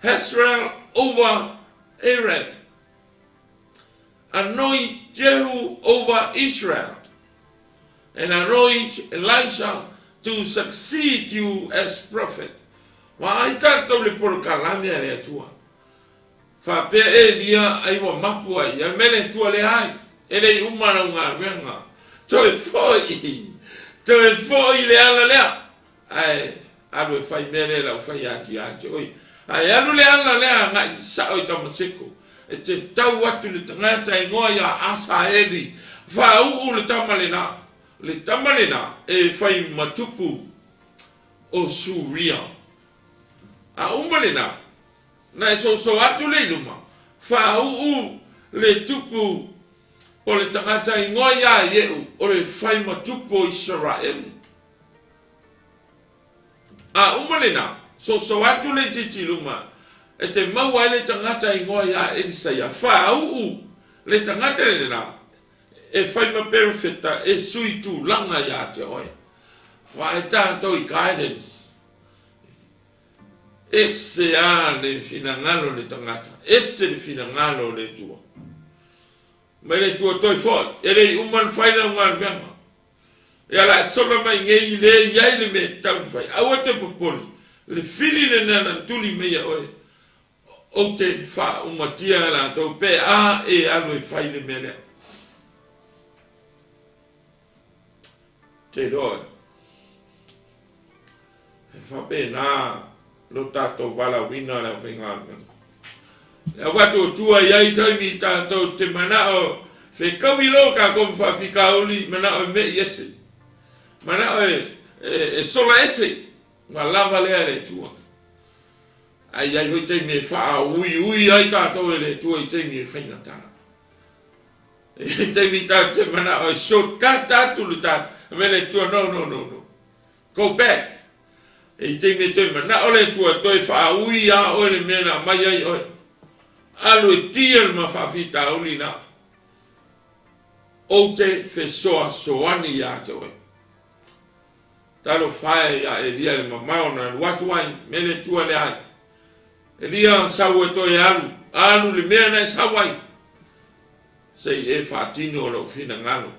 Hazael over Aram. Anoint Jehu over Israel. And anoint Elisha to succeed you as prophet. Wa ai tatou le porokalame le atua. Fa pe Elia ai wa mapua ia mele tua le hai. Ele umana ngā renga. Toi foi le ala lea. Ai, alu e whai mere lau whai ati. Oi, ai alu le ala lea ngai sao i tamaseko. e te tau atu le tangata ingoa ia 𝚟𝚑𝚍𝚎 whaau le tamalena. Le tamalena e whai matupu o suria. A umalena, na e so atu le iluma, whaau le tupu o le tangata ingoa ia ieu o le whai matupu o Israel. A umalena, so atu le titiluma, e te maua le tangata ingoa ia Elisaia, whaau le tangata le na, e whai maperifeta e sui tu langa ia te oe. Wa e tātou I guidance. Ese a le finangalo le tangata. Ese le finangalo le tua. Mai le tua toi foi. E le uman whaina ungar bianga. E ala sola mai ngei le iai le me tau whai. Awa te popoli. Le fili le nana tuli mea oe. O te wha umatia la tau pe a e alo e whai le mea lea. Te roe. E whape nā lo tātou wala wina la whaingāna. E watu tua iai taimi tātou te manao whe kawilo ka kom whawhika uli manao me ese. Manao e sola ese. Wa lava lea le tua. Ai hoi taimi e wha ui ai tātou e le tua I taimi e whainatara. E taimi tātou te manao e shortcut tātou le tātou. Mele tua no. Go back. E te me te mana ole tua toi fa ui a ole mena mai ai oi. Alu e tia ma fa fita uli na. O te fe soani a te oi. Talo fae ya e lia le mamao na watu ai mele tua le ai. E lia sau e toi alu. Alu le mea na sau ai. Sei e fatino lo fina ngalo.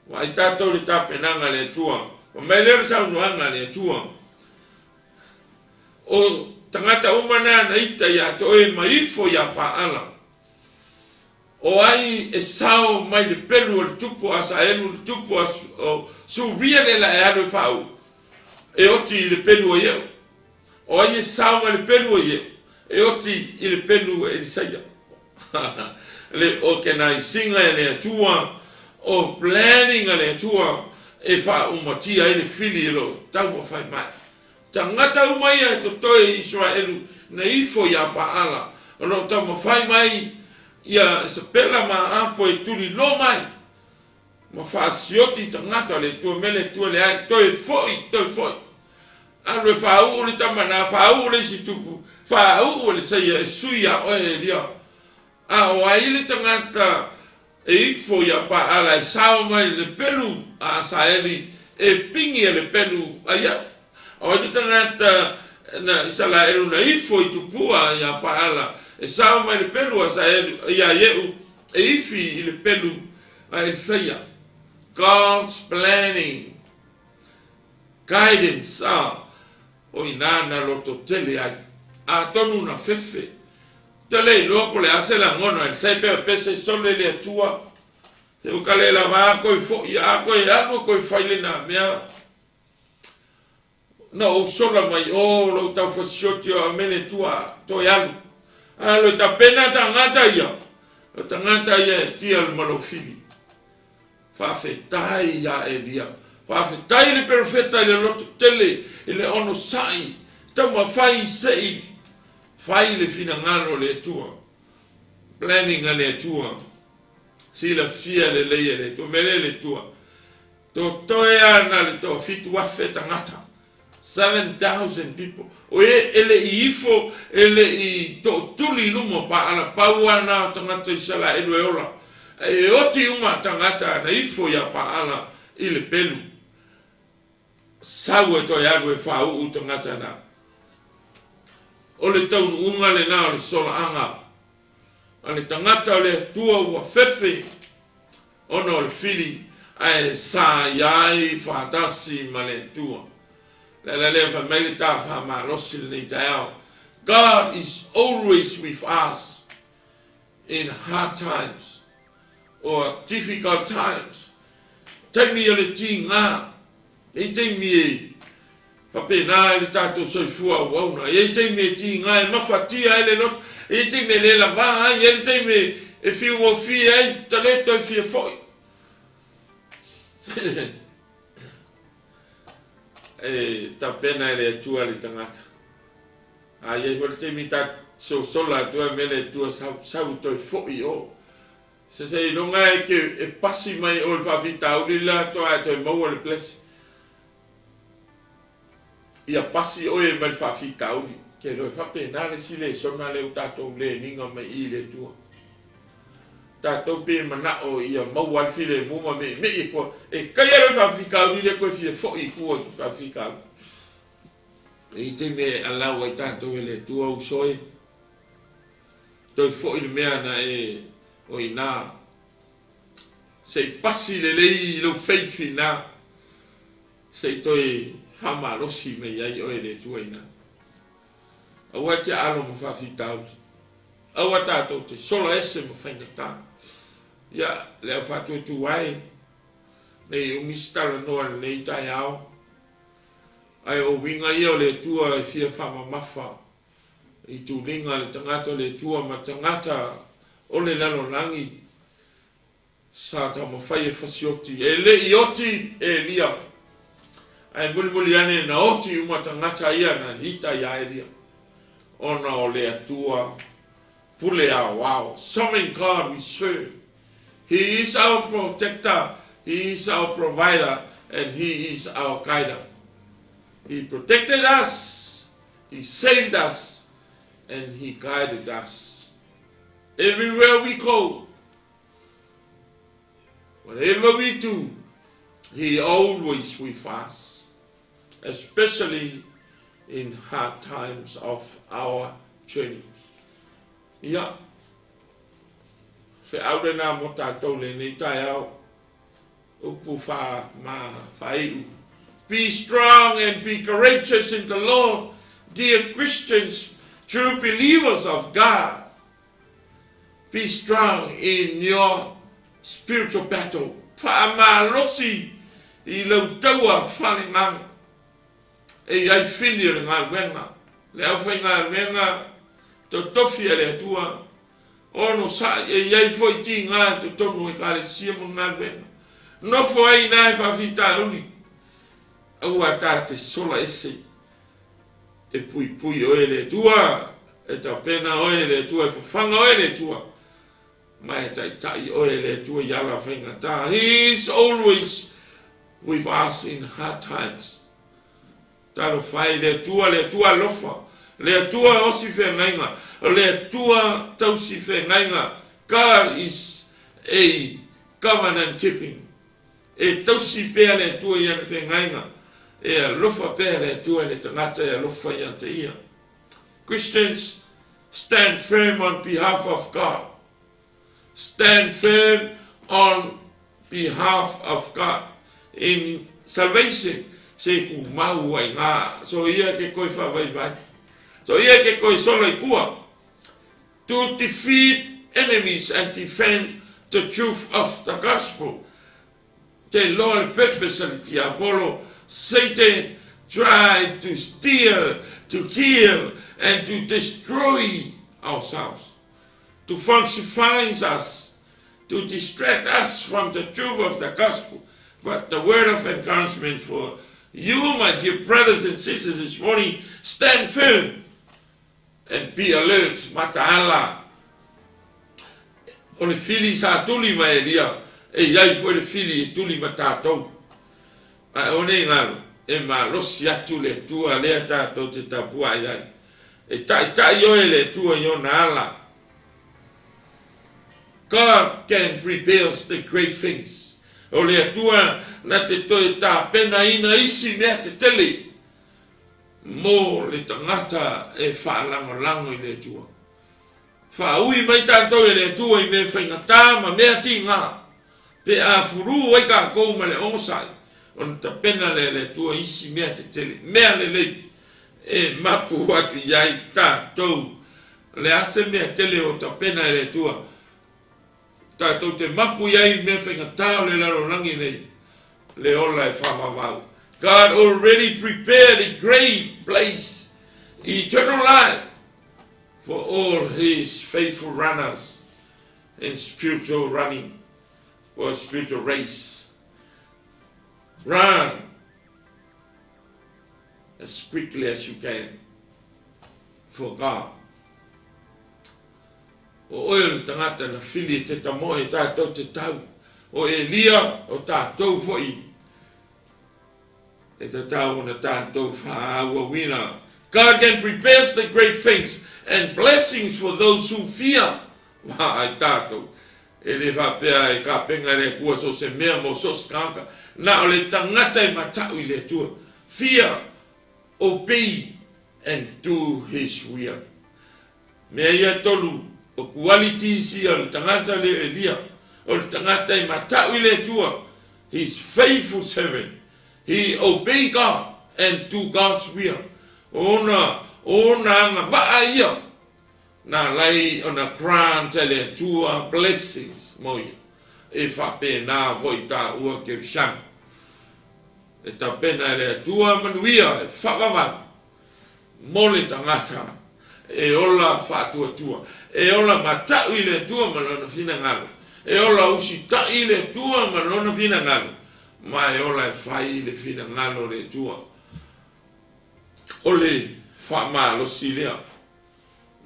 Wa I tātou le tāpenanga le tua. O mai leo sau nuanga le tua. O tangata umana na ita ia te oe maifo ia paala. O ai e sao mai le pelu o le tupu asa elu le tupu o suria le la e alo e whau. E oti le pelu o ieu. O ai e sao mai le pelu o ieu. E oti I le pelu e Elisaia. Le o kena I singa e le tua. O planning ale tua e wha umatia e le fili lo tau mo whai mai. Tangata umai e to toi Israelu na ifo ia paala. Lo tau mo whai mai ia se pela ma apo e tuli lo mai. Ma wha sioti tangata le tua mele tua le ai toi foi. Alo e wha uu le tamana, wha uu le si tupu, wha uu le saia e suia oe e lia. A o ai le tangata e ifo ia paala e sao mai le pelu a saeli e pingi le pelu aia. O te tangata na isala eru na ifo I tupua ia paala e sao mai le pelu a saeli ia ieu e ifi I le pelu a Elisaia. God's planning, guidance o inana loto tele ai a tonu na fefe. Tele loko le ase la ngono e sai pe pese sole le tua. Te ukale la va ko fo ya ko ya no ko faile na mea. No sola mai o lo ta fo shoti o mene tua to yalu. A lo ta pena ta ngata ia. Lo ta ngata ia tia al malofili. Fa fetai ya elia. Fa fetai le perfetta le lo tele le ono sai. Ta ma fai sei. Fai le finangalo le tua. Planning le tua. Si la fia le leia le tua. Mele le tua. To toea na le to fitu wafe tangata. 7,000 people. O ele ifo ele I to tuli lumo pa ala paua na tangata isala elu eola. E oti uma tangata na ifo ya pa ala ile pelu. Sawe to yagu e fau u tangata na. O le tau unga le nao le sola anga. A le tangata le tua ua fefe. Ono le fili. Ai sa iai fatasi ma le tua. Le leva melita fa ma losi le tau. God is always with us. In hard times. Or difficult times. Taimi o le ti ngā. E taimi e. Whapena le tātou soifua wauna. E te me ti ngai mawhatia ele not. E te me le lava ai. E te me e whiu o whiu ai. Taleto e whiu foi. E ta pena ele atua le tangata. Ai e wale te mi ta so sola tua mele tua sau toi foi o. Se se ilonga e ke e pasi mai o le whawhita uri la toa e toi maua le plesi. Ia pasi o e mai whawhita uri. Ke roi whapena le sile sona le utatou le ninga mai I le tua. Tātou pe mana o ia maua le file muma me e kua. E kai alo whawhika uri le koe fie foi kua whawhika uri. E te me alau ai tātou e le tua usoi. Toi foi le mea na e o ina. Sei pasi le lei lo feifi na. Sei toi whamalosi me iai o e le tua ina. Awa te alo mo whawhitau. Awa tātou te sola ese mo whaingatā. Ia leo Fatu Tuu ai. Nei umistara noa nei tai au. Ai o winga ia o le tua e fia whamamafa. I tu linga le tangata le tua ma tangata o le lalo langi sa ta mo fai e fasioti e le ioti e lia ai muli ane na oti uma tangata ia na hita ia e lia ona o le atua pule a wow sovereign God we serve. He is our protector, He is our provider, and He is our guider. He protected us, He saved us, and He guided us. Everywhere we go, whatever we do, He always with us, especially in hard times of our journey. Yeah. Fe aure nā mo tātou le nei tai au, upu wha ma whaiu. Be strong and be courageous in the Lord, dear Christians, true believers of God. Be strong in your spiritual battle. Whaamalosi I lau taua whalingang. E ai whini le ngā wenga. Le au whai ngā wenga, to tofia le tua. Ono sa e iai foi ti ngā to tonu e kare sia mo ngā wenga. Nofo ai nai whawhita uli. Au a tā te sola ese. E pui pui o e le tua. E ta pena o e le tua. E whawhanga o e le tua. Mai tai tai o e le tua yala whenga tā. He is always with us in hard times. Taro whai le tua lofa. Le tua osi whengainga. Le tua tausi whengainga. God is a covenant keeping. E tausi pēr le tua ian whengainga. E lofa pēr le tua le tangata e lofa ian te ia. Christians, stand firm on behalf of God. Stand firm on behalf of God. In salvation, se ku mau ai ngā. So ia ke koe whawai vai. So ia ke koe solo I kua. To defeat enemies and defend the truth of the gospel. Te loa le purpose Apollo. Satan tried to steal, to kill, and to destroy ourselves. To falsify us, to distract us from the truth of the gospel. But the word of encouragement for you, my dear brothers and sisters, this morning, stand firm and be alert. Mataala. O le fili sa tuli mai elia, e iai foi le fili e tuli ma tātou. A o ne ngaro, e ma losi atu le tua lea tātou te tapua iai. E tai o e le tua i o na ala. God can prepare the great things. O le atua na te toe tā pena ina isi mea te tele. Mō le tangata e whaalango I le atua. Whaui mai tātou e le atua I me whaingatā ma mea ti ngā. Pe a furu ai ka kou ma le ongosai. O na ta pena le atua isi mea te tele. Mea le lei. E mapu watu iai tātou. Le ase mea tele o ta pena e le atua. Tātou te mapu iai me whaingatā le laro langi nei. Le ola e whamawau. God already prepared a great place, eternal life, for all his faithful runners in spiritual running, or spiritual race. Run as quickly as you can for God. O oil tangata na fili te tamoe tātou te tau. O Elia o tātou foi. E te tau na tātou whaaua wina. God can prepare the great things and blessings for those who fear. Wa ai tātou. E le whapea e ka penga le kua so se mea mo so skaka. Na o le tangata i matau I le tua. Fear, obey, and do his will. Mea ia tolu. O quality si o tangata le Elia, o tangata I matau I le tua, his faithful servant. He obey God and do God's will. Ona anga waa ia, na lai ona grant le tua blessings moi. E whape na voi ta ua ke shang. E ta pena le tua manuia e whakawan. Mole tangata. E ola Fatu Tuu. E ola matau I le tua malona fina ngalo. E ola usi tai le tua malona fina ngalo. Ma e ola e fai le fina ngalo le tua. Ole wha lo si lea.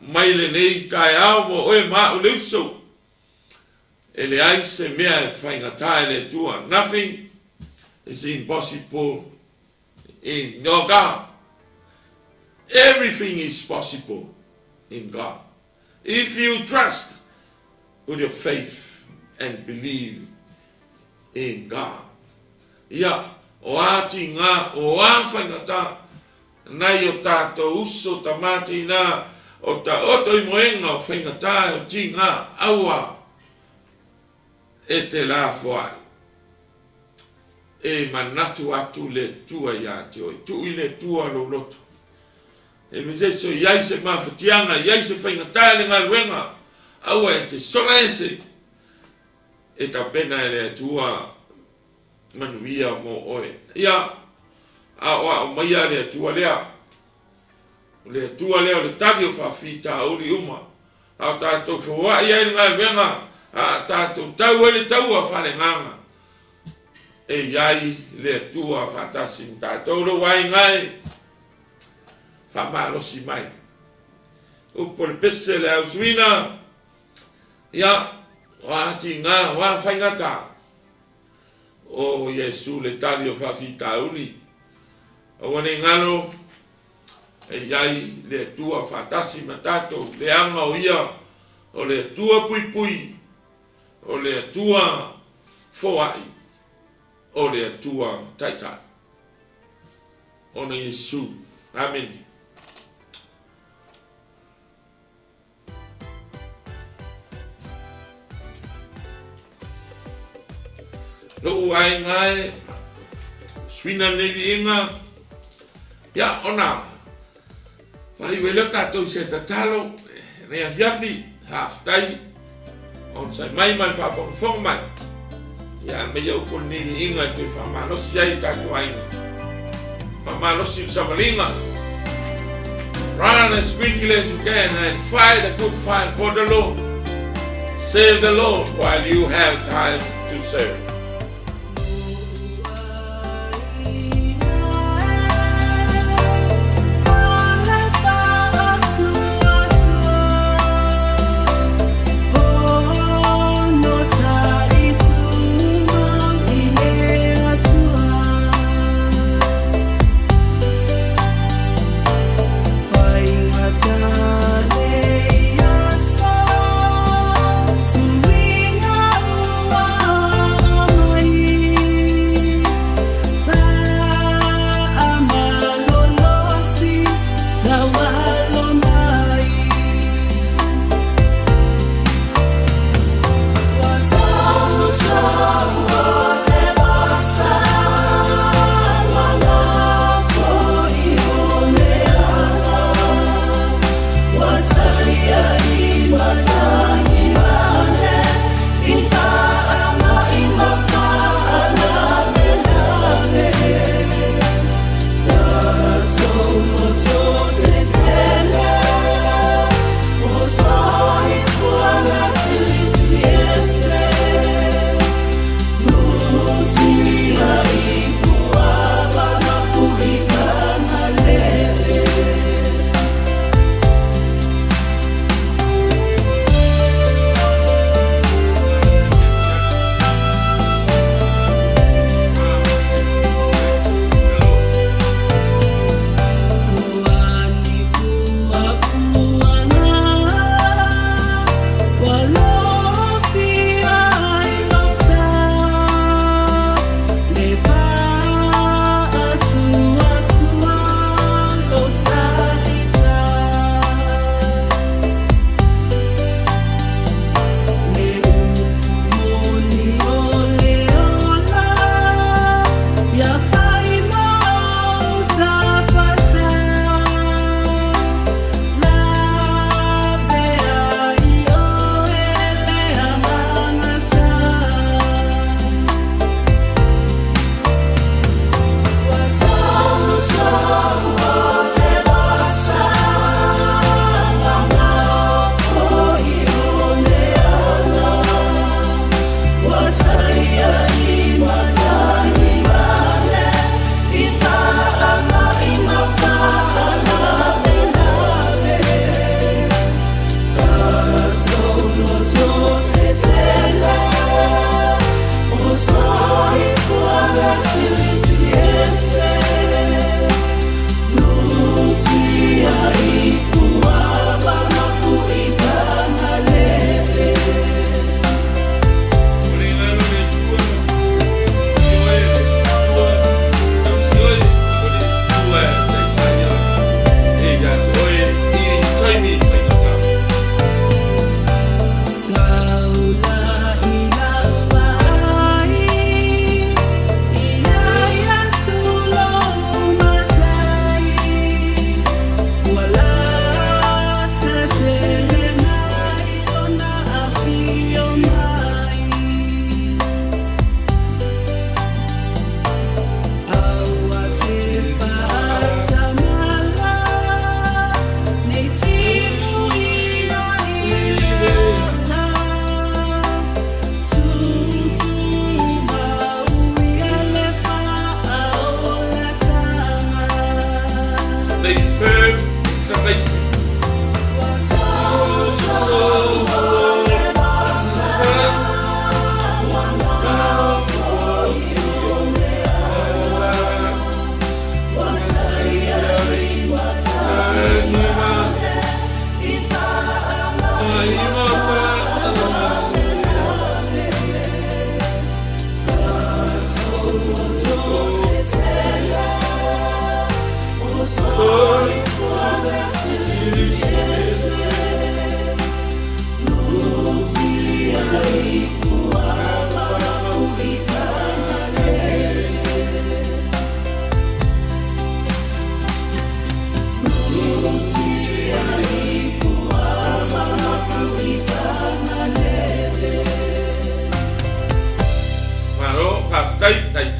Mai le nei kai au mo oe maa o le uso. E le ai se mea e fai ngatai le tua. Nothing is impossible in your God. Everything is possible in God. If you trust with your faith and believe in God. Ia, o ati ngā, o āwhaingata, nai o tātou uso tamati nā, o ta oto I moenga o whaingata o ti ngā, aua, e te la whai. E manatu atu le tua ia te oi, tu I le tua lo loto. E me te so iai se mawhatianga, iai se whaingatai le ngā ruenga, aua e te sora ese, e ta pena e le tua manuia mo oe. Ia, aua o maia le tua lea, le tua lea le tagi o whawhita uri uma, a tātou whawai ai le ngā ruenga, a tātou tau e le tau a whare nganga, e iai le tua whatasim tātou ro wai ngai, whamalosi mai. Upo le pese le au suina. Ia, wāti ngā, wā whaingata. O Yesu le tali o whawhita uli. O wane ngalo, e iai le tua whatasi matato, le anga o ia, o le tua pui pui, o le tua foai, o le tua taitai. Ona Yesu. Amen. Lo ai ngai swina nevi inga ya ona vai wele tato se tatalo ne afiafi half tai on sai mai fa fong mai ya me yo con nevi inga te fa malo si ai tato ai ma malo si samalinga run as quickly as you can and fight a good fight for the Lord. Save the Lord while you have time to serve.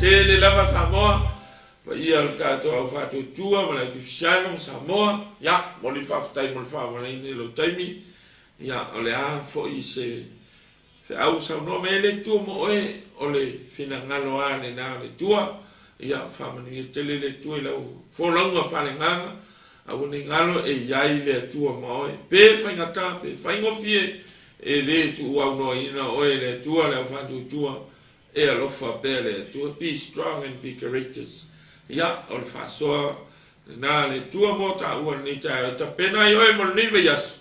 Tele lava Samoa, pa ia le tātou au Fatu Tuu ma le kusiano Samoa, ia, mo li whawhatai mo le whawanaini lo taimi, ia, o le a fo i se au saunoa me le tua mo o le whina ngalo ane nā le tua, ia, whamani e tele le tua i lau wholaunga whale nganga, au ne ngalo e iai le tua mo pe whaingata, pe whaingofie, e le tu au no ina oe le tua le au Fatu Tuu, e alofa pele to be strong and be courageous ya o le fasoa na le tua mo ta ua ni ta pena yo e mo ni veas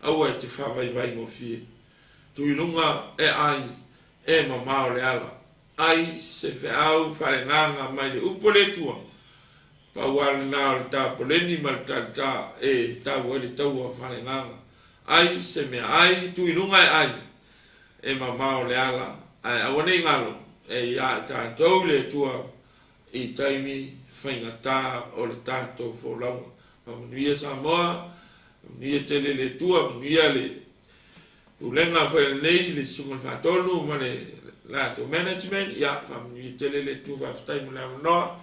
au e te fa vai mo fie tu ilunga e ai e mama o le ala ai se fe au fare nganga mai le upole tua pa ua na o ta poleni mal ta e ta ua le tau fare nganga ai se me ai tu ilunga e ai e mama o le ala ai awane ngalo e ia tātou le tua i taimi whaingata o le tātou wholaunga. Manuia Samoa, manuia tele le tua, manuia le ulenga whae nei le sunga whatonu ma le lato management, ia manuia tele le tua whaftai mo le amanoa,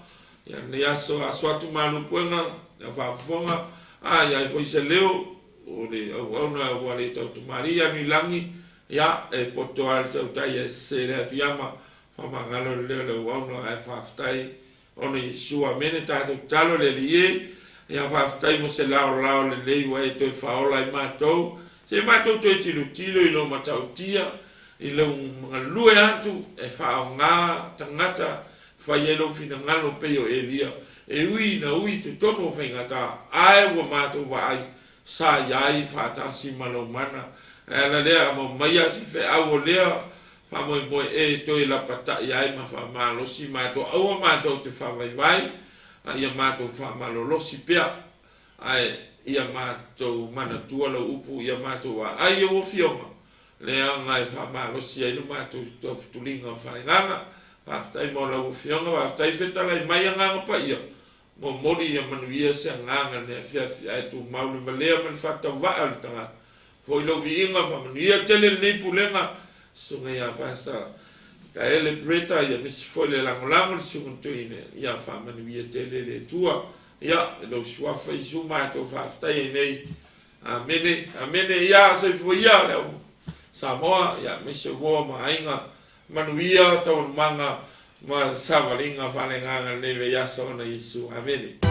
ia ne aso atu malu puenga, ia whafonga, ia i fwise leo, o le auna ua le tautu maria ni langi, ia e poto al tau tai e se le atu yama whamangalo leo le wauna e whaftai ono i sua mene tātou talo le lie ia whaftai mo se lao le leiwa e toi whaola i mātou se mātou toi tilo i lo matau tia i lau mga lue atu e whao ngā tangata whai elo fina ngalo peo e lia e ui na ui te tono whaingata ae wa mātou wa ai sa iai whatasi malo mana ala lea mo maia si fe au lea fa mo e to la pata ia ma fa malo si ma to au ma to te fa vai ia ma to fa malo lo si pea ai ia ma to mana tua lo upu ia ma to ai o fioma lea ngai fa malo si ai ma to tulinga fa nganga fa tai mo lo fioma fa tai feta lai mai nganga pa ia mo modi ia manuia se nganga ne fia ai tu maulu valea man fa ta va al tanga foi lo vinga fa manuia tele nei pulenga sunga ia pasta ka ele preta ia mis foi le langolango sunga tuine ia fa manuia tele le tua ia lo sua fa suma to fa tai nei amene ia se foi ia le Samoa ia mis wo ma inga manuia to manga ma savalinga fa lenga nei ve ia sona isu amene